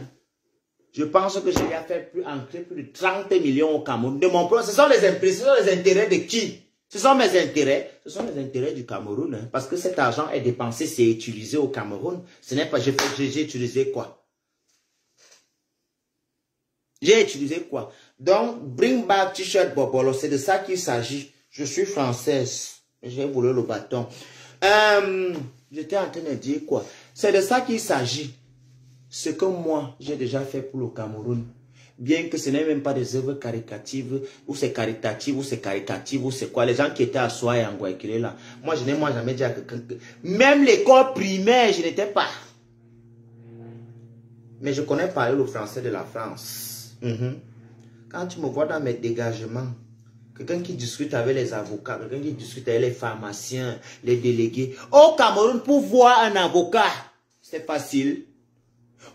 je pense que j'ai déjà fait entrer plus de 30 millions au Cameroun. De mon propre, ce sont les intérêts de qui? Ce sont mes intérêts. Ce sont les intérêts du Cameroun. Hein, parce que cet argent est dépensé, c'est utilisé au Cameroun. Ce n'est pas, j'ai utilisé quoi? J'ai utilisé quoi? Donc, bring back t-shirt Bobolo, c'est de ça qu'il s'agit. Je suis française. J'ai voulu le bâton. J'étais en train de dire quoi? C'est de ça qu'il s'agit. Ce que moi, j'ai déjà fait pour le Cameroun. Bien que ce n'est même pas des œuvres caritatives, ou c'est caritatif, ou c'est caricatif, ou c'est quoi. Les gens qui étaient à Soa et en Guayaquil là. Moi, je n'ai jamais dit à quelqu'un que... Même l'école primaire, je n'étais pas. Mais je connais parler le français de la France. Quand tu me vois dans mes dégagements, quelqu'un qui discute avec les avocats, quelqu'un qui discute avec les pharmaciens, les délégués. Au Cameroun, pour voir un avocat, c'est facile.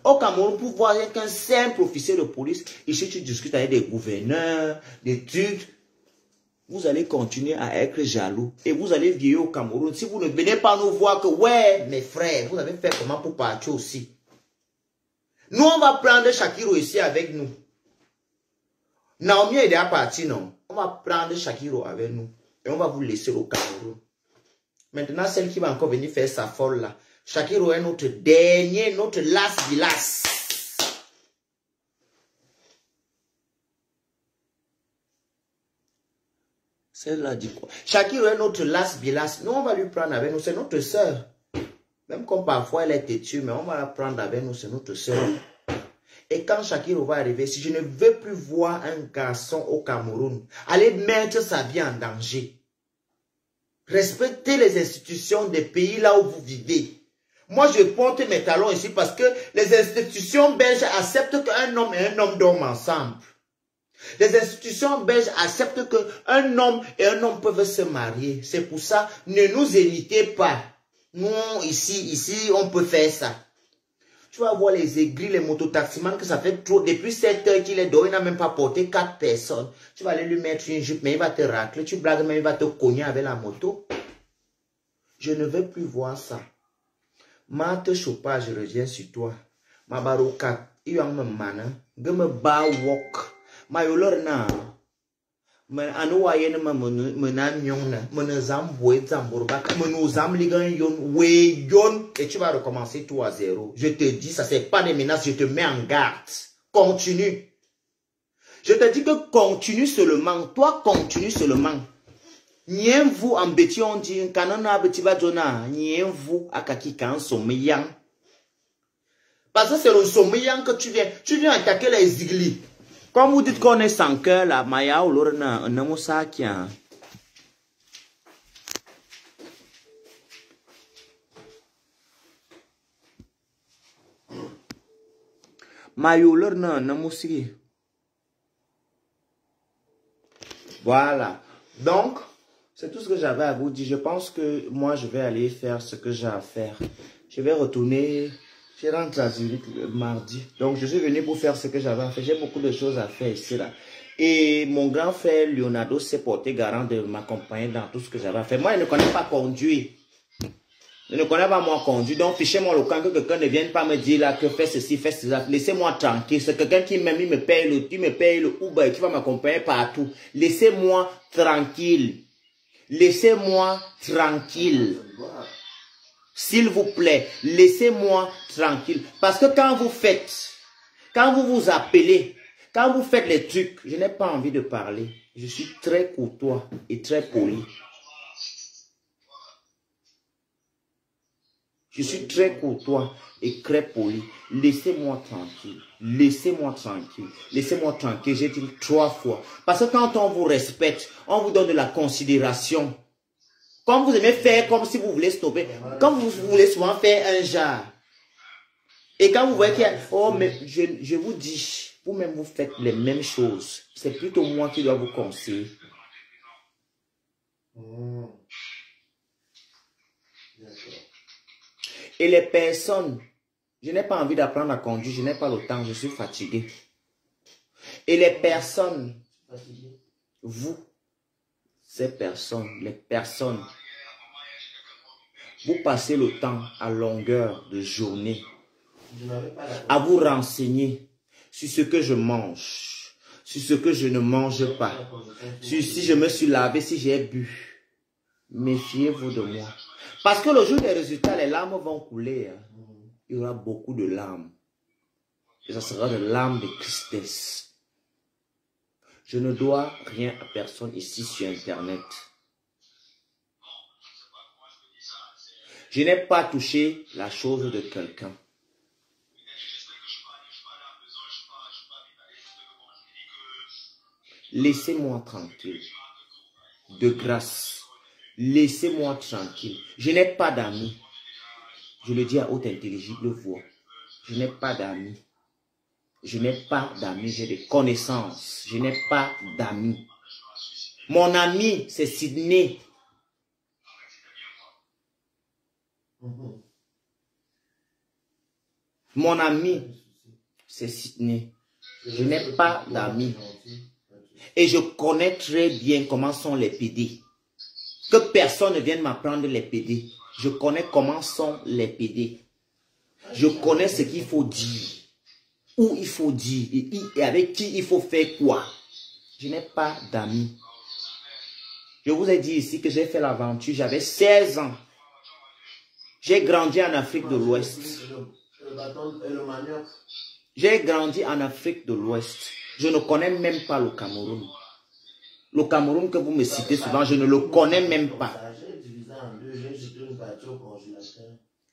Au Cameroun, pour voir qu'un simple officier de police, ici tu discutes avec des gouverneurs, des trucs, vous allez continuer à être jaloux. Et vous allez vieillir au Cameroun. Si vous ne venez pas nous voir que, ouais, mes frères, vous avez fait comment pour partir aussi? Nous, on va prendre Shakiro ici avec nous. Naomi est déjà partie, non? On va prendre Shakiro avec nous. Et on va vous laisser au Cameroun. Maintenant, celle qui va encore venir faire sa folle là. Shakiro est notre dernier, notre last bilas. Celle-là dit quoi? Shakiro est notre last bilas. Nous, on va lui prendre avec nous. C'est notre soeur. Même comme parfois elle est têtue, mais on va la prendre avec nous. C'est notre soeur. Et quand Shakiro va arriver, si je ne veux plus voir un garçon au Cameroun aller mettre sa vie en danger, respectez les institutions des pays là où vous vivez. Moi, je porte mes talons ici parce que les institutions belges acceptent qu'un homme et un homme dorment ensemble. Les institutions belges acceptent qu'un homme et un homme peuvent se marier. C'est pour ça, ne nous imitez pas. Nous, ici, on peut faire ça. Tu vas voir les aigris, les mototaximans, que ça fait trop. Depuis 7 heures qu'il est dehors, il n'a même pas porté 4 personnes. Tu vas aller lui mettre une jupe, mais il va te racler. Tu blagues, mais il va te cogner avec la moto. Je ne veux plus voir ça. Mate chopa, je reviens sur toi. Ma baroka, il y a un mana. Game ba walk. Ma yolor na. Men anoye ne menan yon menezam boy zamburba menuzam ligan yon we yon et tu vas recommencer tout à zéro. Je te dis, ça c'est pas des menaces, je te mets en garde. Continue. Je te dis que continue seulement. Toi, continue seulement. Nien vous en bêtis on dit kanana bêtis va jona. Nien vous akakikan sommeillant. Parce que c'est le sommeillant que tu viens attaquer les églises. Quand vous dites qu'on est sans cœur, la maya ou l'orna, un homme sakien. Mayo l'orna, un homme aussi. Voilà. Donc, c'est tout ce que j'avais à vous dire. Je pense que moi, je vais aller faire ce que j'ai à faire. Je vais retourner. Je rentre à Zurich le mardi. Donc, je suis venu pour faire ce que j'avais à faire. J'ai beaucoup de choses à faire ici, là. Et mon grand frère Leonardo s'est porté garant de m'accompagner dans tout ce que j'avais à faire. Moi, il ne connaît pas conduire. Il ne connaît pas moi conduire. Donc, fichez-moi le camp que quelqu'un ne vienne pas me dire là que fais ceci, fais cela. Laissez-moi tranquille. C'est quelqu'un qui m'aime, il me paye le Uber et qui va m'accompagner partout. Laissez-moi tranquille. Laissez-moi tranquille. S'il vous plaît, laissez-moi tranquille. Parce que quand vous faites, quand vous vous appelez, quand vous faites les trucs, je n'ai pas envie de parler. Je suis très courtois et très poli. Je suis très courtois et très poli. Laissez-moi tranquille. Laissez-moi tranquille. Laissez-moi tranquille. J'ai dit 3 fois. Parce que quand on vous respecte, on vous donne de la considération. Comme vous aimez faire comme si vous voulez stopper. Comme vous voulez souvent faire un genre. Et quand vous voyez qu'il y a... Oh, mais je vous dis, vous-même vous faites les mêmes choses. C'est plutôt moi qui dois vous conseiller. Et les personnes, je n'ai pas envie d'apprendre à conduire, je n'ai pas le temps, je suis fatigué. Et les personnes, vous, ces personnes, les personnes, vous passez le temps à longueur de journée à vous renseigner sur ce que je mange, sur ce que je ne mange pas, sur si je me suis lavé, si j'ai bu. Méfiez-vous de moi. Parce que le jour des résultats, les larmes vont couler. Il y aura beaucoup de larmes. Et ça sera des larmes de tristesse. Je ne dois rien à personne ici sur Internet. Je n'ai pas touché la chose de quelqu'un. Laissez-moi tranquille. De grâce. Laissez-moi tranquille. Je n'ai pas d'amis. Je le dis à haute intelligible voix. Je n'ai pas d'amis. Je n'ai pas d'amis, j'ai des connaissances. Je n'ai pas d'amis. Mon ami, c'est Sydney. Mon ami, c'est Sydney. Je n'ai pas d'amis. Et je connais très bien comment sont les PD. Que personne ne vienne m'apprendre les PD. Je connais comment sont les PD. Je connais ce qu'il faut dire. Où il faut dire. Et avec qui il faut faire quoi. Je n'ai pas d'amis. Je vous ai dit ici que j'ai fait l'aventure. J'avais 16 ans. J'ai grandi en Afrique de l'Ouest. J'ai grandi en Afrique de l'Ouest. Je ne connais même pas le Cameroun. Le Cameroun que vous me citez souvent, je ne le connais même pas.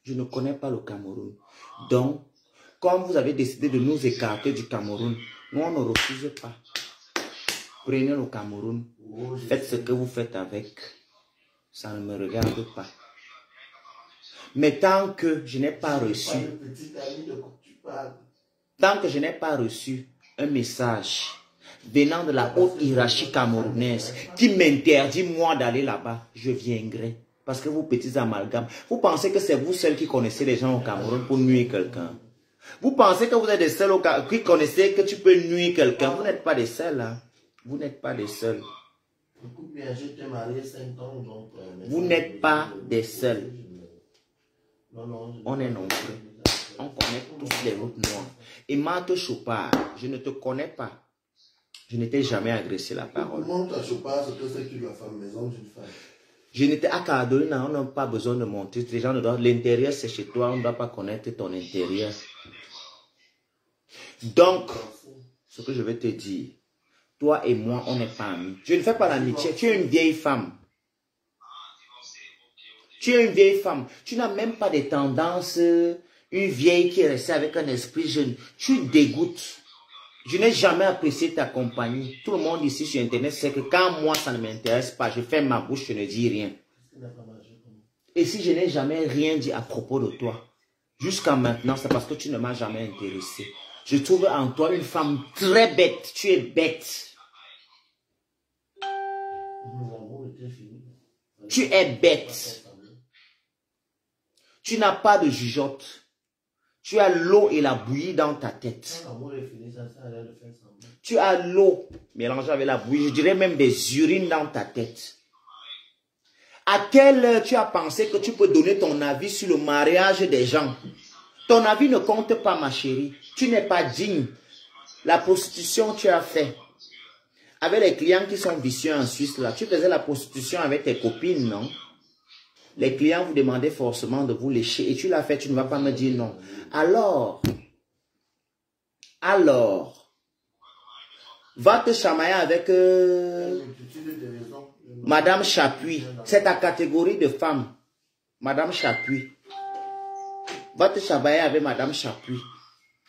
Je ne connais pas le Cameroun. Donc, comme vous avez décidé de nous écarter du Cameroun, nous on ne refuse pas. Prenez le Cameroun, faites ce que vous faites avec. Ça ne me regarde pas. Mais tant que je n'ai pas reçu, un message venant de la haute hiérarchie camerounaise qui m'interdit moi d'aller là-bas, je viendrai. Parce que vous petits amalgames, vous pensez que c'est vous seuls qui connaissez les gens au Cameroun pour nuire quelqu'un. Vous pensez que vous êtes des seuls qui connaissez que tu peux nuire quelqu'un. Vous n'êtes pas des seuls. Hein? Vous n'êtes pas des seuls. Vous n'êtes pas des seuls. On est nombreux. On connaît tous les routes noires. Et Marthe Chopard, je ne te connais pas. Je n'étais jamais agressé la parole. Je n'étais à Cadoline, on n'a pas besoin de monter. Les gens ne doivent. L'intérieur, c'est chez toi. On ne doit pas connaître ton intérieur. Donc, ce que je vais te dire, toi et moi, on n'est pas amis. Je ne fais pas l'amitié. Tu es une vieille femme. Tu es une vieille femme. Tu n'as même pas des tendances. Une vieille qui est restée avec un esprit jeune. Tu dégoûtes. Je n'ai jamais apprécié ta compagnie. Tout le monde ici sur Internet sait que quand moi, ça ne m'intéresse pas, je ferme ma bouche, je ne dis rien. Et si je n'ai jamais rien dit à propos de toi, jusqu'à maintenant, c'est parce que tu ne m'as jamais intéressé. Je trouve en toi une femme très bête. Tu es bête. Tu es bête. Tu n'as pas de jugeote. Tu as l'eau et la bouillie dans ta tête. Tu as l'eau mélangée avec la bouillie. Je dirais même des urines dans ta tête. À quelle heure tu as pensé que tu peux donner ton avis sur le mariage des gens? Ton avis ne compte pas, ma chérie. Tu n'es pas digne. La prostitution, tu as fait. Avec les clients qui sont vicieux en Suisse, là, tu faisais la prostitution avec tes copines, non? Les clients vous demandaient forcément de vous lécher et tu l'as fait, tu ne vas pas me dire non. Alors, va te chamailler avec Madame Chapuis. C'est ta catégorie de femme. Madame Chapuis. Va te chamailler avec Madame Chapuis.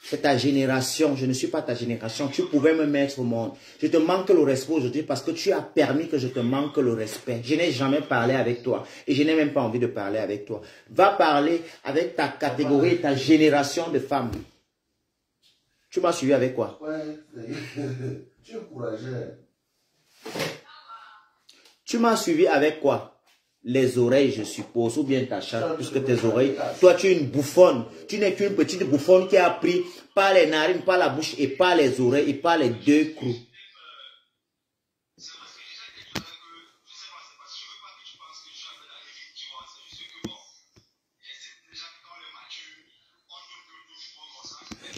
C'est ta génération. Je ne suis pas ta génération. Tu pouvais me mettre au monde. Je te manque le respect aujourd'hui parce que tu as permis que je te manque le respect. Je n'ai jamais parlé avec toi. Et je n'ai même pas envie de parler avec toi. Va parler avec ta catégorie et ta génération de femmes. Tu m'as suivi avec quoi? Ouais, tu es courageux. Tu m'as suivi avec quoi? Les oreilles, je suppose, ou bien ta chatte, puisque tes oreilles, toi tu es une bouffonne. Tu n'es qu'une petite bouffonne qui a pris par les narines, par la bouche et par les oreilles et par les deux crous.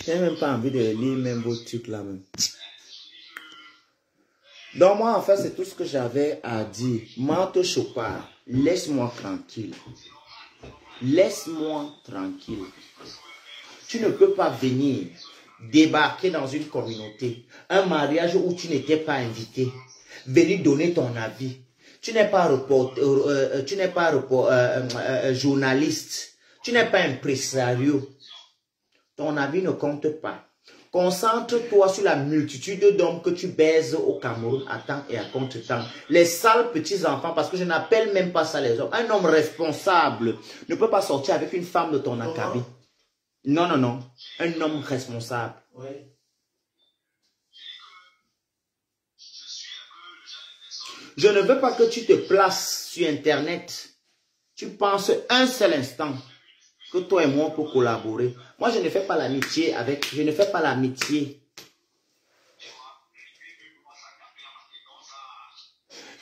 Je n'ai même pas envie de lire même vos trucs là même. Donc moi en fait c'est tout ce que j'avais à dire. Marthe Chopard, laisse-moi tranquille. Laisse-moi tranquille. Tu ne peux pas venir débarquer dans une communauté, un mariage où tu n'étais pas invité, venir donner ton avis. Tu n'es pas journaliste, tu n'es pas impresario. Ton avis ne compte pas. Concentre-toi sur la multitude d'hommes que tu baises au Cameroun à temps et à contre-temps. Les sales petits enfants, parce que je n'appelle même pas ça les hommes. Un homme responsable ne peut pas sortir avec une femme de ton acabit. Non, non, non. Un homme responsable. Oui. Je ne veux pas que tu te places sur Internet. Tu penses un seul instant que toi et moi pour collaborer. Moi, je ne fais pas l'amitié avec... Je ne fais pas l'amitié.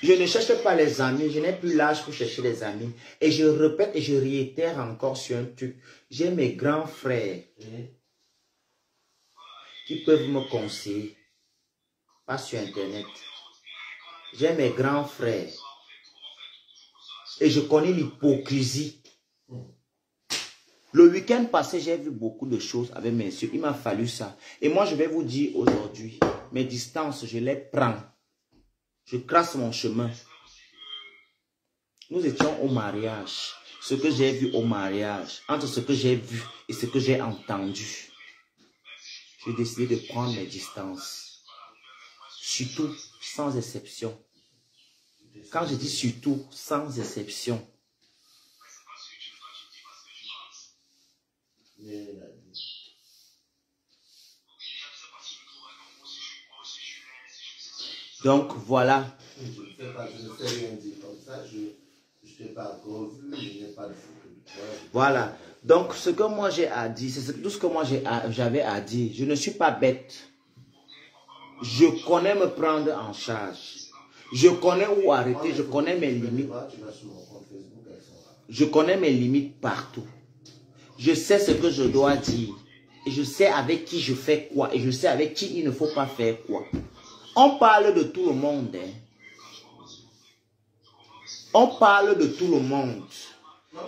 Je ne cherche pas les amis. Je n'ai plus l'âge pour chercher les amis. Et je répète et je réitère encore sur un truc. J'ai mes grands frères qui peuvent me conseiller. Pas sur Internet. J'ai mes grands frères. Et je connais l'hypocrisie. Le week-end passé, j'ai vu beaucoup de choses avec mes soeurs. Il m'a fallu ça. Et moi, je vais vous dire aujourd'hui, mes distances, je les prends. Je trace mon chemin. Nous étions au mariage. Ce que j'ai vu au mariage, entre ce que j'ai vu et ce que j'ai entendu, j'ai décidé de prendre mes distances. Surtout, sans exception. Quand je dis surtout, sans exception. Donc, voilà. Je ne sais rien dire comme ça. Je t'ai pas encore vu, je n'ai pas de photo. Voilà. Donc, ce que moi j'ai à dire, c'est tout ce que moi j'avais à dire. Je ne suis pas bête. Je connais me prendre en charge. Je connais où arrêter. Je connais mes limites. Je connais mes limites partout. Je sais ce que je dois dire. Et je sais avec qui je fais quoi. Et je sais avec qui il ne faut pas faire quoi. On parle de tout le monde. Hein. On parle de tout le monde.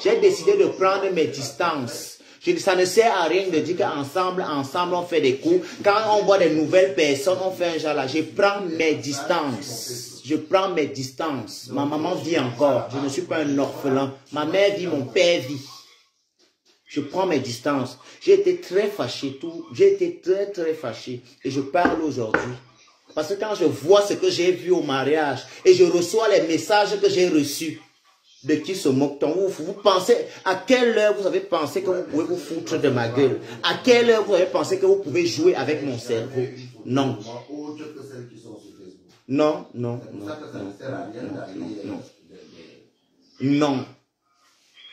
J'ai décidé de prendre mes distances. Ça ne sert à rien de dire qu'ensemble, on fait des coups. Quand on voit des nouvelles personnes, on fait un genre là. Je prends mes distances. Je prends mes distances. Ma maman vit encore. Je ne suis pas un orphelin. Ma mère vit, mon père vit. Je prends mes distances. J'ai été très fâché. J'ai été très fâché. Et je parle aujourd'hui. Parce que quand je vois ce que j'ai vu au mariage et je reçois les messages que j'ai reçus, de qui se moque-t-on? Vous pensez, à quelle heure vous avez pensé que vous pouvez vous foutre de ma gueule? À quelle heure vous avez pensé que vous pouvez jouer avec mon cerveau? Non. Non, non, non, non, non.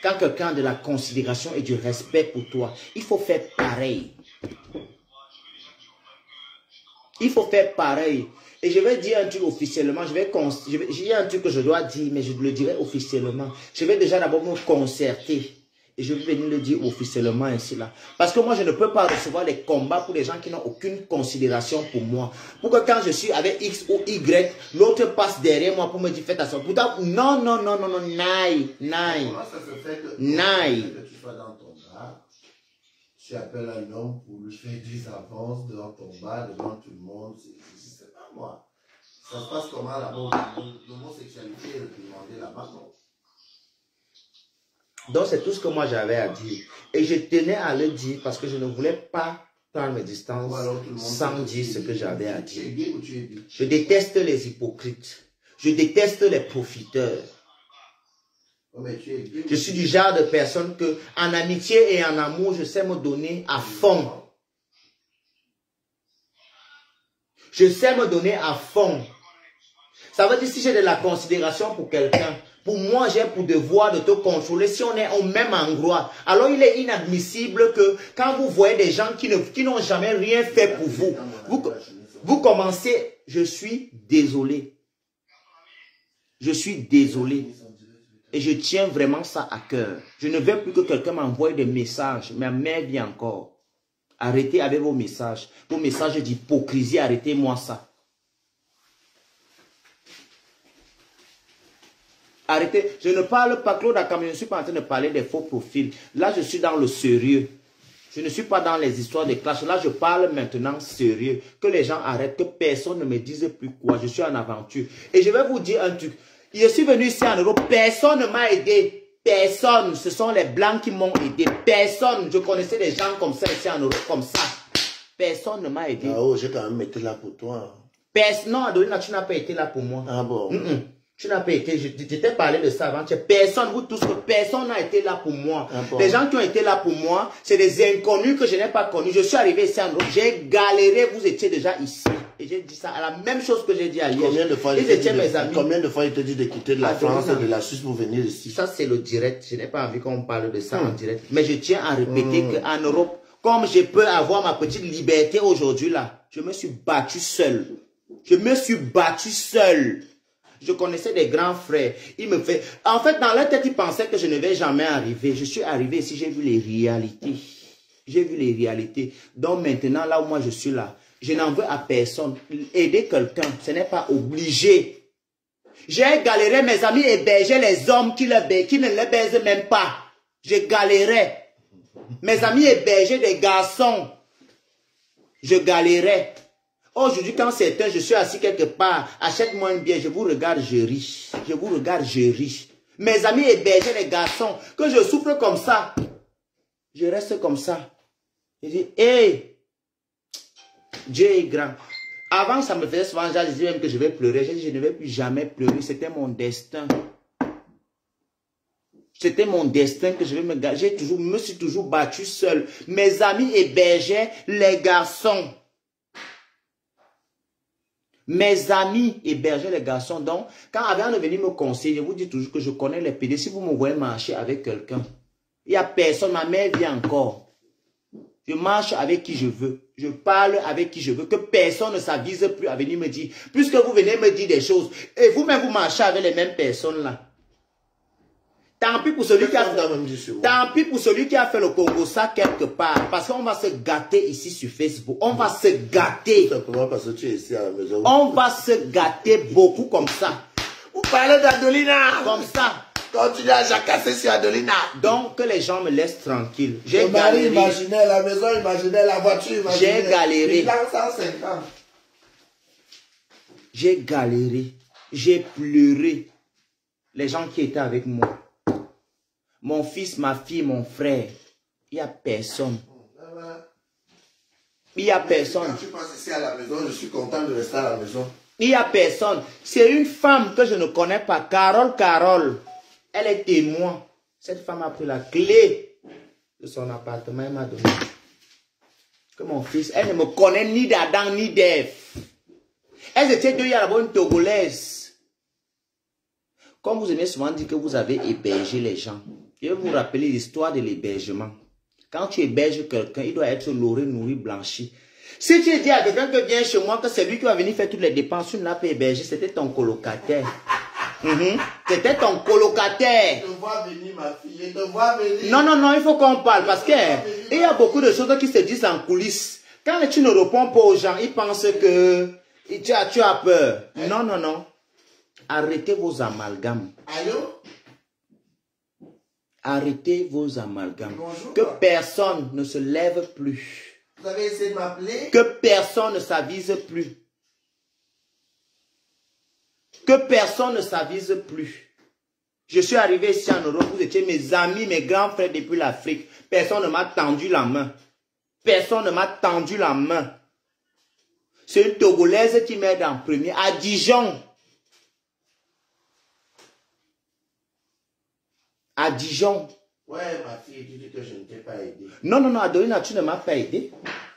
Quand quelqu'un a de la considération et du respect pour toi, il faut faire pareil. Il faut faire pareil. Et je vais dire un truc officiellement. Il y a un truc que je dois dire, mais je le dirai officiellement. Je vais déjà d'abord me concerter. Et je vais venir le dire officiellement ainsi là. Parce que moi, je ne peux pas recevoir des combats pour les gens qui n'ont aucune considération pour moi. Pour que quand je suis avec X ou Y, l'autre passe derrière moi pour me dire faites attention. Pourtant, non, non, non, non, non, naï. Comment ça se fait que tu sois dans ton bar, tu appelles un homme pour lui faire 10 avances dans ton bar, devant tout le monde. C'est pas moi. Ça se passe comment là-bas? L'homosexualité est demandée là-bas, non? Donc, c'est tout ce que moi j'avais à dire. Et je tenais à le dire parce que je ne voulais pas prendre mes distances sans dire ce que j'avais à dire. Je déteste les hypocrites. Je déteste les profiteurs. Je suis du genre de personne que, en amitié et en amour, je sais me donner à fond. Je sais me donner à fond. Ça veut dire si j'ai de la considération pour quelqu'un, pour moi, j'ai pour devoir de te contrôler si on est au même endroit. Alors, il est inadmissible que quand vous voyez des gens qui n'ont jamais rien fait pour vous, vous commencez, je suis désolé. Je suis désolé. Et je tiens vraiment ça à cœur. Je ne veux plus que quelqu'un m'envoie des messages. Ma mère vit encore. Arrêtez avec vos messages. Vos messages d'hypocrisie, arrêtez-moi ça. Arrêtez. Je ne parle pas, Claude Akam, je ne suis pas en train de parler des faux profils. Là, je suis dans le sérieux. Je ne suis pas dans les histoires de clash. Là, je parle maintenant sérieux. Que les gens arrêtent, que personne ne me dise plus quoi. Je suis en aventure. Et je vais vous dire un truc. Je suis venu ici en Europe. Personne ne m'a aidé. Personne. Ce sont les Blancs qui m'ont aidé. Personne. Je connaissais des gens comme ça ici en Europe, comme ça. Personne ne m'a aidé. Ah oh, j'ai quand même été là pour toi. Non, Adolina, tu n'as pas été là pour moi. Ah bon? Tu n'as pas été, je t'ai parlé de ça avant. Personne, vous tous, personne n'a été là pour moi. Les gens qui ont été là pour moi, c'est des inconnus que je n'ai pas connus. Je suis arrivé ici en Europe, j'ai galéré, vous étiez déjà ici. Et Et j'ai dit ça, la même chose que j'ai dit à Liège. Combien de fois il te dit de quitter la France et de la Suisse pour venir ici? Ça, c'est le direct. Je n'ai pas envie qu'on parle de ça en direct. Mais je tiens à répéter qu'en Europe, comme je peux avoir ma petite liberté aujourd'hui là, je me suis battu seul. Je me suis battu seul. Je connaissais des grands frères. Ils me fait... En fait, dans leur tête, ils pensaient que je ne vais jamais arriver. Je suis arrivé ici, j'ai vu les réalités. J'ai vu les réalités. Donc maintenant, là où moi je suis là, je n'en veux à personne. Aider quelqu'un, ce n'est pas obligé. J'ai galéré, mes amis hébergeaient les hommes qui ne les baisent même pas. Je galérais. Mes amis hébergeaient des garçons. Je galérais. Aujourd'hui, quand certains, je suis assis quelque part, achète-moi une bière, je vous regarde, je ris. Je vous regarde, je ris. Mes amis hébergeaient les garçons, que je souffre comme ça. Je reste comme ça. Je dis, hé, Dieu est grand. Avant, ça me faisait souvent, je disais même que je vais pleurer. J'ai dit, je ne vais plus jamais pleurer. C'était mon destin. C'était mon destin que je vais me gager. Je me suis toujours battu seul. Mes amis hébergeaient les garçons. Mes amis hébergeaient les garçons. Donc, quand avant de venir me conseiller, je vous dis toujours que je connais les PD. Si vous me voyez marcher avec quelqu'un, il n'y a personne. Ma mère vient encore. Je marche avec qui je veux. Je parle avec qui je veux. Que personne ne s'avise plus à venir me dire. Puisque vous venez me dire des choses. Et vous-même, vous marchez avec les mêmes personnes là. Tant pis pour celui qui a fait, tant pis pour celui qui a fait le Congo ça quelque part. Parce qu'on va se gâter ici sur Facebook. On va se gâter. Simplement parce que tu es ici à la maison. On va se gâter beaucoup comme ça. Vous parlez d'Adolina. Comme ça. Continue à jacasser sur Adolina. Donc que les gens me laissent tranquille. J'ai galéré. Imaginez la maison, imaginez la voiture. J'ai galéré. Il a 150. J'ai galéré. J'ai pleuré. Les gens qui étaient avec moi. Mon fils, ma fille, mon frère. Il n'y a personne. Il n'y a personne. Quand tu passes ici à la maison, je suis content de rester à la maison. Il n'y a personne. C'est une femme que je ne connais pas. Carole. Elle est témoin. Cette femme a pris la clé de son appartement. Elle m'a donné. Que mon fils, elle ne me connaît ni d'Adam ni d'Ève. Elles étaient deux, il y a la bonne Togolaise. Comme vous aimez souvent dire que vous avez hébergé les gens. Je vais vous rappeler l'histoire de l'hébergement. Quand tu héberges quelqu'un, il doit être loré, nourri, blanchi. Si tu dis à quelqu'un que viens chez moi, que c'est lui qui va venir faire toutes les dépenses, tu ne l'as pas hébergé, c'était ton colocataire. C'était ton colocataire. Je te vois venir, ma fille, je te vois venir. Non, il faut qu'on parle parce qu'il y a beaucoup de choses qui se disent en coulisses. Quand tu ne réponds pas aux gens, ils pensent que tu as peur. Non. Arrêtez vos amalgames. Allô? Arrêtez vos amalgames. Bonjour. Que personne ne se lève plus. Vous avez essayé de m'appeler? Que personne ne s'avise plus. Que personne ne s'avise plus. Je suis arrivé ici en Europe, vous étiez mes amis, mes grands frères depuis l'Afrique. Personne ne m'a tendu la main. Personne ne m'a tendu la main. C'est une Togolaise qui m'aide en premier, à Dijon. À Dijon. Ouais, ma fille, tu dis que je ne t'ai pas aidé. Non, Adolina, tu ne m'as pas aidé.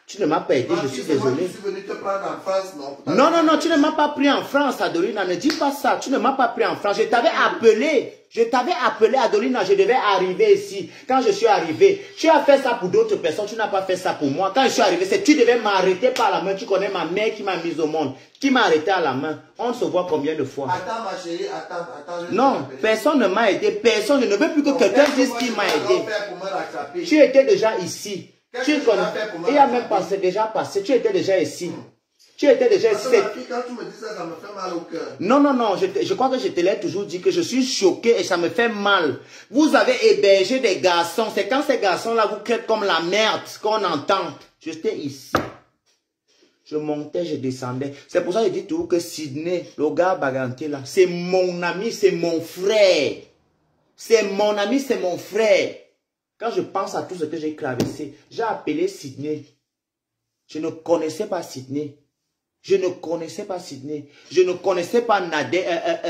Tu ne m'as pas aidé, je suis désolé. Je suis venu te prendre en France, non? Non, tu ne m'as pas pris en France, Adolina. Ne dis pas ça. Tu ne m'as pas pris en France. Je t'avais appelé. Adolina. Je devais arriver ici. Quand je suis arrivé, tu as fait ça pour d'autres personnes. Tu n'as pas fait ça pour moi. Quand je suis arrivé, tu devais m'arrêter par la main. Tu connais ma mère qui m'a mise au monde. Qui m'a arrêté à la main. On se voit combien de fois? Attends, ma chérie, attends. Non, personne ne m'a aidé. Personne. Je ne veux plus que quelqu'un dise qui m'a aidé. Tu étais déjà ici. Tu connais. Il a même déjà passé. Tu étais déjà ici. Tu étais déjà ici. Quand tu me dis ça, ça me fait mal au cœur. Non. Je crois que je te l'ai toujours dit que je suis choqué et ça me fait mal. Vous avez hébergé des garçons. C'est quand ces garçons-là vous crient comme la merde qu'on entend. J'étais ici. Je montais, je descendais. C'est pour ça que je dis toujours que Sydney, le gars Baganté là, c'est mon ami, c'est mon frère. C'est mon ami, c'est mon frère. Quand je pense à tout ce que j'ai traversé, j'ai appelé Sydney. Je ne connaissais pas Sydney. Je ne connaissais pas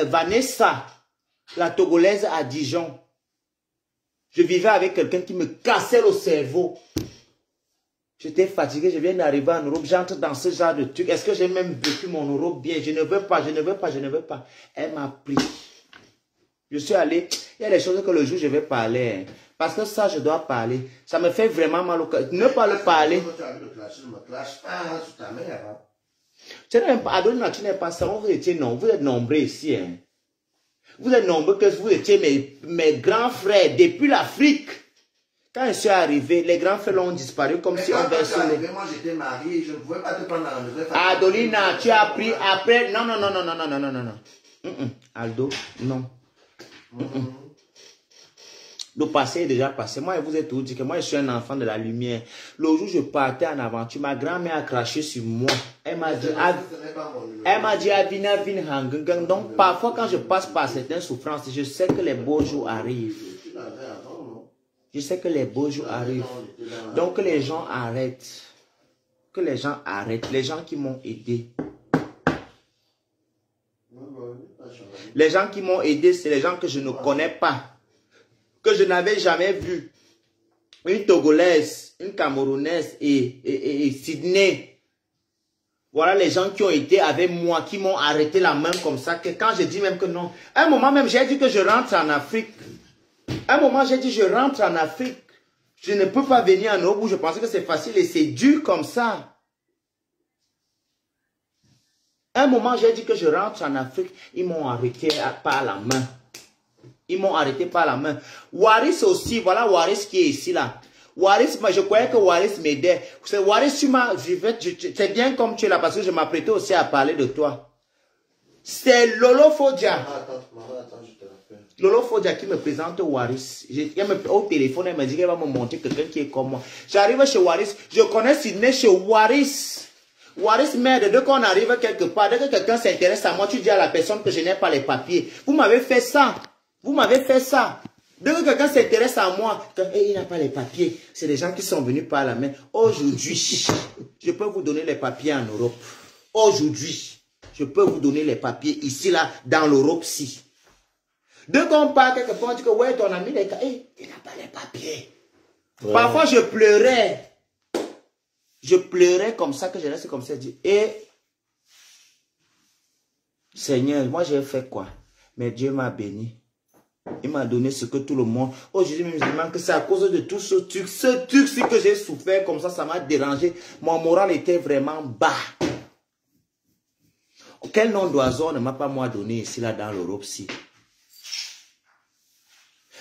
Vanessa, la Togolaise à Dijon. Je vivais avec quelqu'un qui me cassait le cerveau. J'étais fatigué, je viens d'arriver en Europe, j'entre dans ce genre de truc. Est-ce que j'ai même vécu mon Europe bien? Je ne veux pas, je ne veux pas, je ne veux pas. Elle m'a pris. Je suis allé, il y a des choses que le jour je vais parler. Parce que ça, je dois parler. Ça me fait vraiment mal au cœur. Ne pas le parler. Tu n'es pas, Adonina, tu n'es pas ça. Vous étiez nombreux, vous êtes nombreux ici. Hein. Vous êtes nombreux que vous étiez mes grands frères depuis l'Afrique. Quand je suis arrivé, les grands frères ont disparu comme si on versait. Moi, j'étais marié, je ne pouvais pas te prendre dans le vrai. Adolina, tu as pris après. Non, non, non, non, non, non, non, non, non, non. Aldo, non. Le passé est déjà passé. Moi, je vous ai tout dit que moi, je suis un enfant de la lumière. Le jour où je partais en aventure, ma grand-mère a craché sur moi. Elle m'a dit, Avina, vin hangang. Donc, parfois, quand je passe par certaines souffrances, je sais que les beaux jours arrivent. Je sais que les beaux jours arrivent. Donc, que les gens arrêtent. Que les gens arrêtent. Les gens qui m'ont aidé. Les gens qui m'ont aidé, c'est les gens que je ne connais pas. Que je n'avais jamais vu. Une Togolaise, une Camerounaise et Sydney. Voilà les gens qui ont été avec moi, qui m'ont arrêté la main comme ça. Que quand je dis même que non. À un moment même, j'ai dit que je rentre en Afrique. À un moment, j'ai dit je rentre en Afrique. Je ne peux pas venir en Europe où je pensais que c'est facile et c'est dur comme ça. À un moment, j'ai dit que je rentre en Afrique. Ils m'ont arrêté par la main. Ils m'ont arrêté par la main. Waris aussi, voilà Waris qui est ici là. Waris, je croyais que Waris m'aidait. Waris, c'est bien comme tu es là parce que je m'apprêtais aussi à parler de toi. C'est Lolo Fodia. Lolo Fodia qui me présente Waris. Au téléphone, elle me dit qu'elle va me montrer quelqu'un qui est comme moi. J'arrive chez Waris. Je connais Sydney chez Waris. Waris m'aide. Dès qu'on arrive quelque part, dès que quelqu'un s'intéresse à moi, tu dis à la personne que je n'ai pas les papiers. Vous m'avez fait ça. Vous m'avez fait ça. Dès que quelqu'un s'intéresse à moi, il n'a pas les papiers. C'est des gens qui sont venus par la main. Aujourd'hui, je peux vous donner les papiers en Europe. Aujourd'hui, je peux vous donner les papiers ici, là, dans l'Europe-ci. Dès qu'on part quelque part, on dit que ouais, ton ami, il n'a pas les papiers. Ouais. Parfois, je pleurais. Je pleurais comme ça, que je reste comme ça. Je dis, Seigneur, moi j'ai fait quoi? Mais Dieu m'a béni. Il m'a donné ce que tout le monde... Aujourd'hui, je me demande que c'est à cause de tout ce truc. Ce truc-ci que j'ai souffert comme ça m'a dérangé. Mon moral était vraiment bas. Quel nom d'oiseau ne m'a pas moi donné ici, là, dans l'Europe-ci?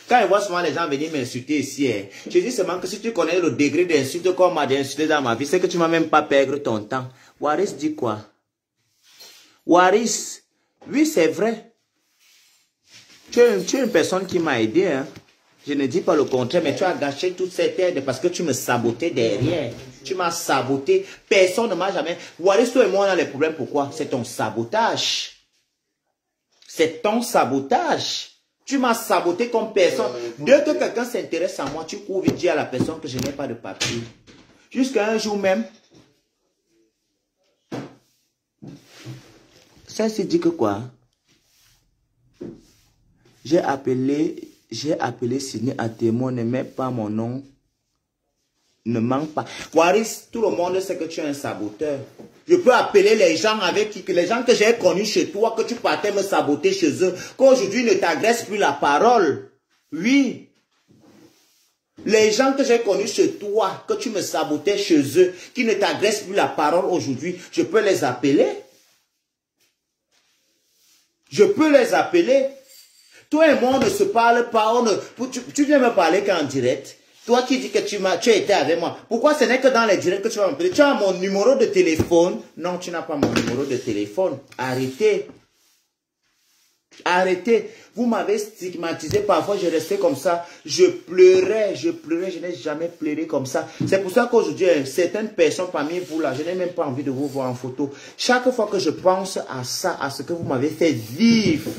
Quand je vois souvent les gens venir m'insulter ici, je dis seulement que si tu connais le degré d'insulte qu'on m'a insulté dans ma vie, c'est que tu ne m'as même pas perdre ton temps. Waris dit quoi? Waris, oui, c'est vrai. Tu es une personne qui m'a aidé. Hein? Je ne dis pas le contraire, mais tu as gâché toute cette aide parce que tu me sabotais derrière. Tu m'as saboté. Personne ne m'a jamais... Waris, toi et moi, on a les problèmes. Pourquoi? C'est ton sabotage. C'est ton sabotage. Tu m'as saboté comme personne. Dès que quelqu'un s'intéresse à moi, tu cours vite dire à la personne que je n'ai pas de papier. Jusqu'à un jour même. Ça se dit que quoi? J'ai appelé Sydney à témoin, ne mets pas mon nom. Ne manque pas. Waris, tout le monde sait que tu es un saboteur. Je peux appeler les gens les gens que j'ai connus chez toi, que tu partais me saboter chez eux, qu'aujourd'hui ne t'agressent plus la parole. Oui. Les gens que j'ai connus chez toi, que tu me sabotais chez eux, qui ne t'agressent plus la parole aujourd'hui, je peux les appeler. Je peux les appeler. Toi et moi, on ne se parle pas. Tu viens me parler qu'en direct. Toi qui dis que tu as été avec moi. Pourquoi ce n'est que dans les directs que tu vas m'appeler? Tu as mon numéro de téléphone. Non, tu n'as pas mon numéro de téléphone. Arrêtez. Arrêtez. Vous m'avez stigmatisé. Parfois, je restais comme ça. Je pleurais. Je n'ai jamais pleuré comme ça. C'est pour ça qu'aujourd'hui, certaines personnes parmi vous là, je n'ai même pas envie de vous voir en photo. Chaque fois que je pense à ça, à ce que vous m'avez fait vivre,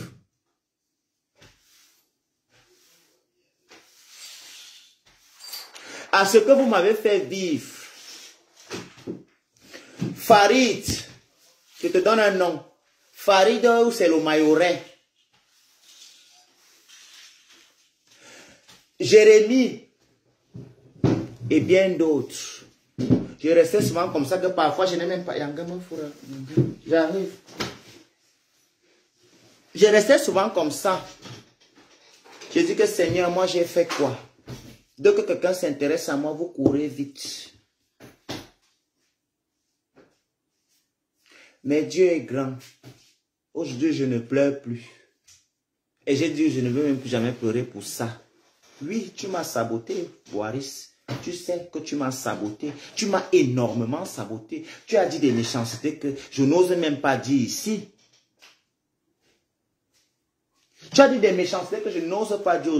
à ce que vous m'avez fait vivre. Farid, je te donne un nom. Farid, c'est le Mayorais. Jérémie et bien d'autres. Je restais souvent comme ça que parfois je n'ai même pas... J'arrive. Je restais souvent comme ça. Je dis que Seigneur, moi j'ai fait quoi? Dès que quelqu'un s'intéresse à moi, vous courez vite. Mais Dieu est grand. Aujourd'hui, je ne pleure plus. Et j'ai dit, je ne veux même plus jamais pleurer pour ça. Oui, tu m'as saboté, Waris. Tu sais que tu m'as saboté. Tu m'as énormément saboté. Tu as dit des méchancetés que je n'ose même pas dire ici. Tu as dit des méchancetés que je n'ose pas dire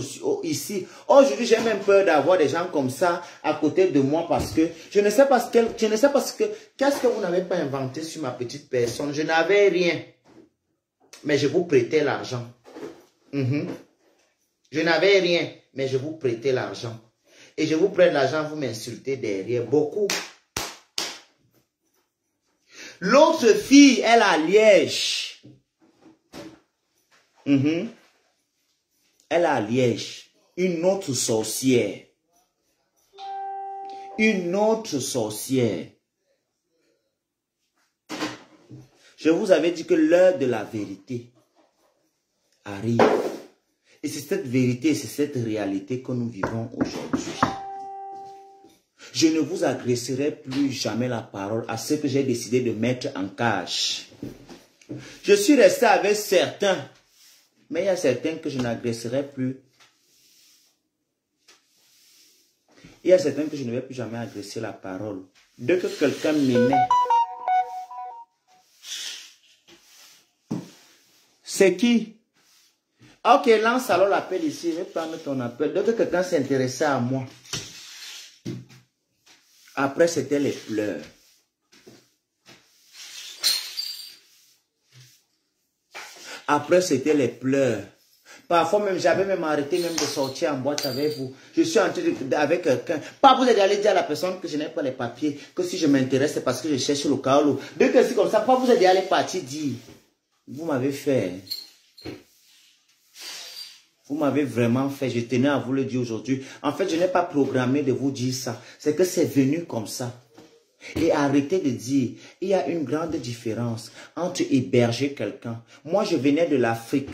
ici. Aujourd'hui, j'ai même peur d'avoir des gens comme ça à côté de moi parce que je ne sais pas ce qu'est-ce que vous n'avez pas inventé sur ma petite personne. Je n'avais rien. Mais je vous prêtais l'argent. Je n'avais rien, mais je vous prêtais l'argent. Et je vous prête l'argent, vous m'insultez derrière. Beaucoup. L'autre fille, elle a Liège. Elle a Liège. Une autre sorcière. Une autre sorcière. Je vous avais dit que l'heure de la vérité arrive. Et c'est cette vérité, c'est cette réalité que nous vivons aujourd'hui. Je ne vous agresserai plus jamais la parole à ce que j'ai décidé de mettre en cage. Je suis resté avec certains, mais il y a certains que je n'agresserai plus. Il y a certains que je ne vais plus jamais agresser la parole. Dès que quelqu'un m'aimait, c'est qui? Ok, lance alors l'appel ici. Je vais prendre ton appel. Dès que quelqu'un s'intéressait à moi. Après, c'était les pleurs. Après, c'était les pleurs. Parfois même, j'avais même arrêté même de sortir en boîte avec vous. Je suis en train avec quelqu'un. Pas vous allez aller dire à la personne que je n'ai pas les papiers. Que si je m'intéresse, c'est parce que je cherche le cas. Dès que c'est comme ça, pas vous allez aller partir dire. Vous m'avez fait. Vous m'avez vraiment fait, je tenais à vous le dire aujourd'hui. En fait, je n'ai pas programmé de vous dire ça. C'est que c'est venu comme ça. Et arrêtez de dire, il y a une grande différence entre héberger quelqu'un. Moi, je venais de l'Afrique.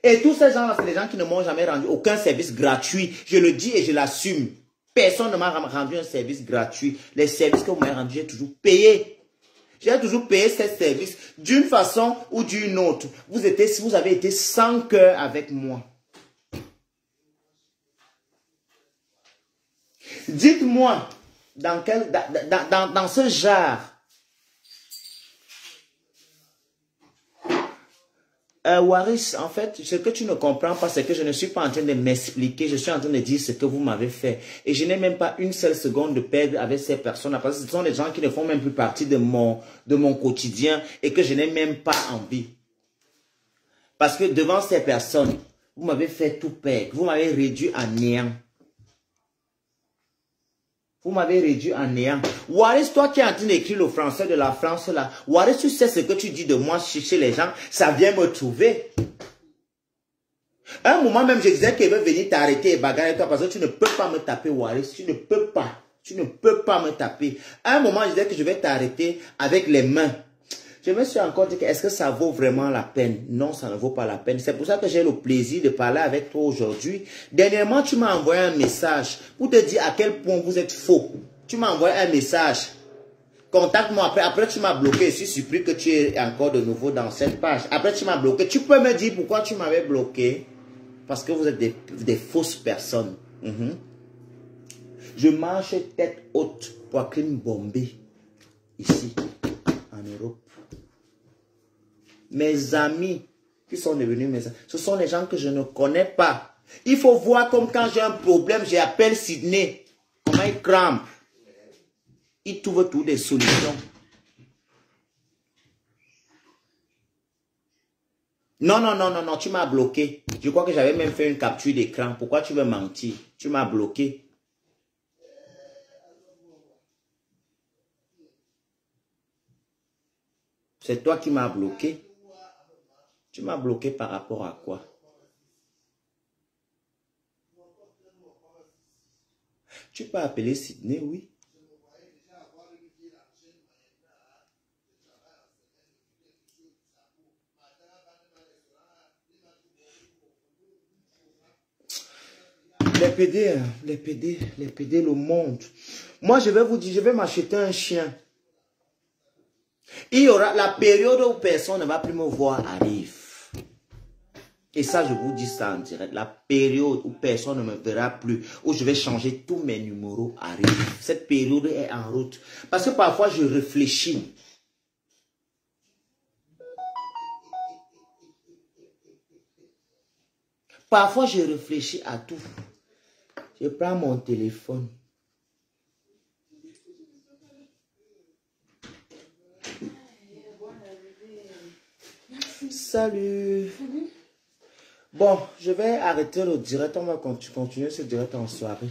Et tous ces gens-là, c'est des gens qui ne m'ont jamais rendu aucun service gratuit. Je le dis et je l'assume. Personne ne m'a rendu un service gratuit. Les services que vous m'avez rendus, j'ai toujours payé. J'ai toujours payé ces services d'une façon ou d'une autre. Vous avez été sans cœur avec moi. Dites-moi, dans ce genre, Waris, en fait, ce que tu ne comprends pas, c'est que je ne suis pas en train de m'expliquer, je suis en train de dire ce que vous m'avez fait. Et je n'ai même pas une seule seconde de perdre avec ces personnes-là, parce que ce sont des gens qui ne font même plus partie de mon quotidien et que je n'ai même pas envie. Parce que devant ces personnes, vous m'avez fait tout perdre, vous m'avez réduit à néant. Vous m'avez réduit en néant. Waris, toi qui es en train d'écrire le français de la France là, Waris, tu sais ce que tu dis de moi chez les gens, ça vient me trouver. À un moment même, je disais qu'il veut venir t'arrêter et bagarrer toi parce que tu ne peux pas me taper, Waris. Tu ne peux pas. Tu ne peux pas me taper. À un moment, je disais que je vais t'arrêter avec les mains. Je me suis encore dit que est-ce que ça vaut vraiment la peine? Non, ça ne vaut pas la peine. C'est pour ça que j'ai le plaisir de parler avec toi aujourd'hui. Dernièrement, tu m'as envoyé un message pour te dire à quel point vous êtes faux. Tu m'as envoyé un message. Contacte-moi après. Après, tu m'as bloqué. Je suis surpris que tu es encore de nouveau dans cette page. Après, tu m'as bloqué. Tu peux me dire pourquoi tu m'avais bloqué? Parce que vous êtes des fausses personnes. Je marche tête haute pour Akim Bombay. Ici, en Europe. Mes amis qui sont devenus mes amis, ce sont les gens que je ne connais pas. Il faut voir comme quand j'ai un problème, j'appelle Sydney. Comment il crame. Il trouve toutes des solutions. Non, non, non, non, non, tu m'as bloqué. Je crois que j'avais même fait une capture d'écran. Pourquoi tu veux mentir? Tu m'as bloqué. C'est toi qui m'as bloqué. Tu m'as bloqué par rapport à quoi? Tu peux appeler Sydney, oui. les PD, le monde. Moi, je vais vous dire, je vais m'acheter un chien. Il y aura la période où personne ne va plus me voir arrive. Et ça, je vous dis ça en direct. La période où personne ne me verra plus, où je vais changer tous mes numéros arrive. Cette période est en route. Parce que parfois, je réfléchis. Parfois, je réfléchis à tout. Je prends mon téléphone. Salut. Bon, je vais arrêter le direct. On va continuer ce direct en soirée.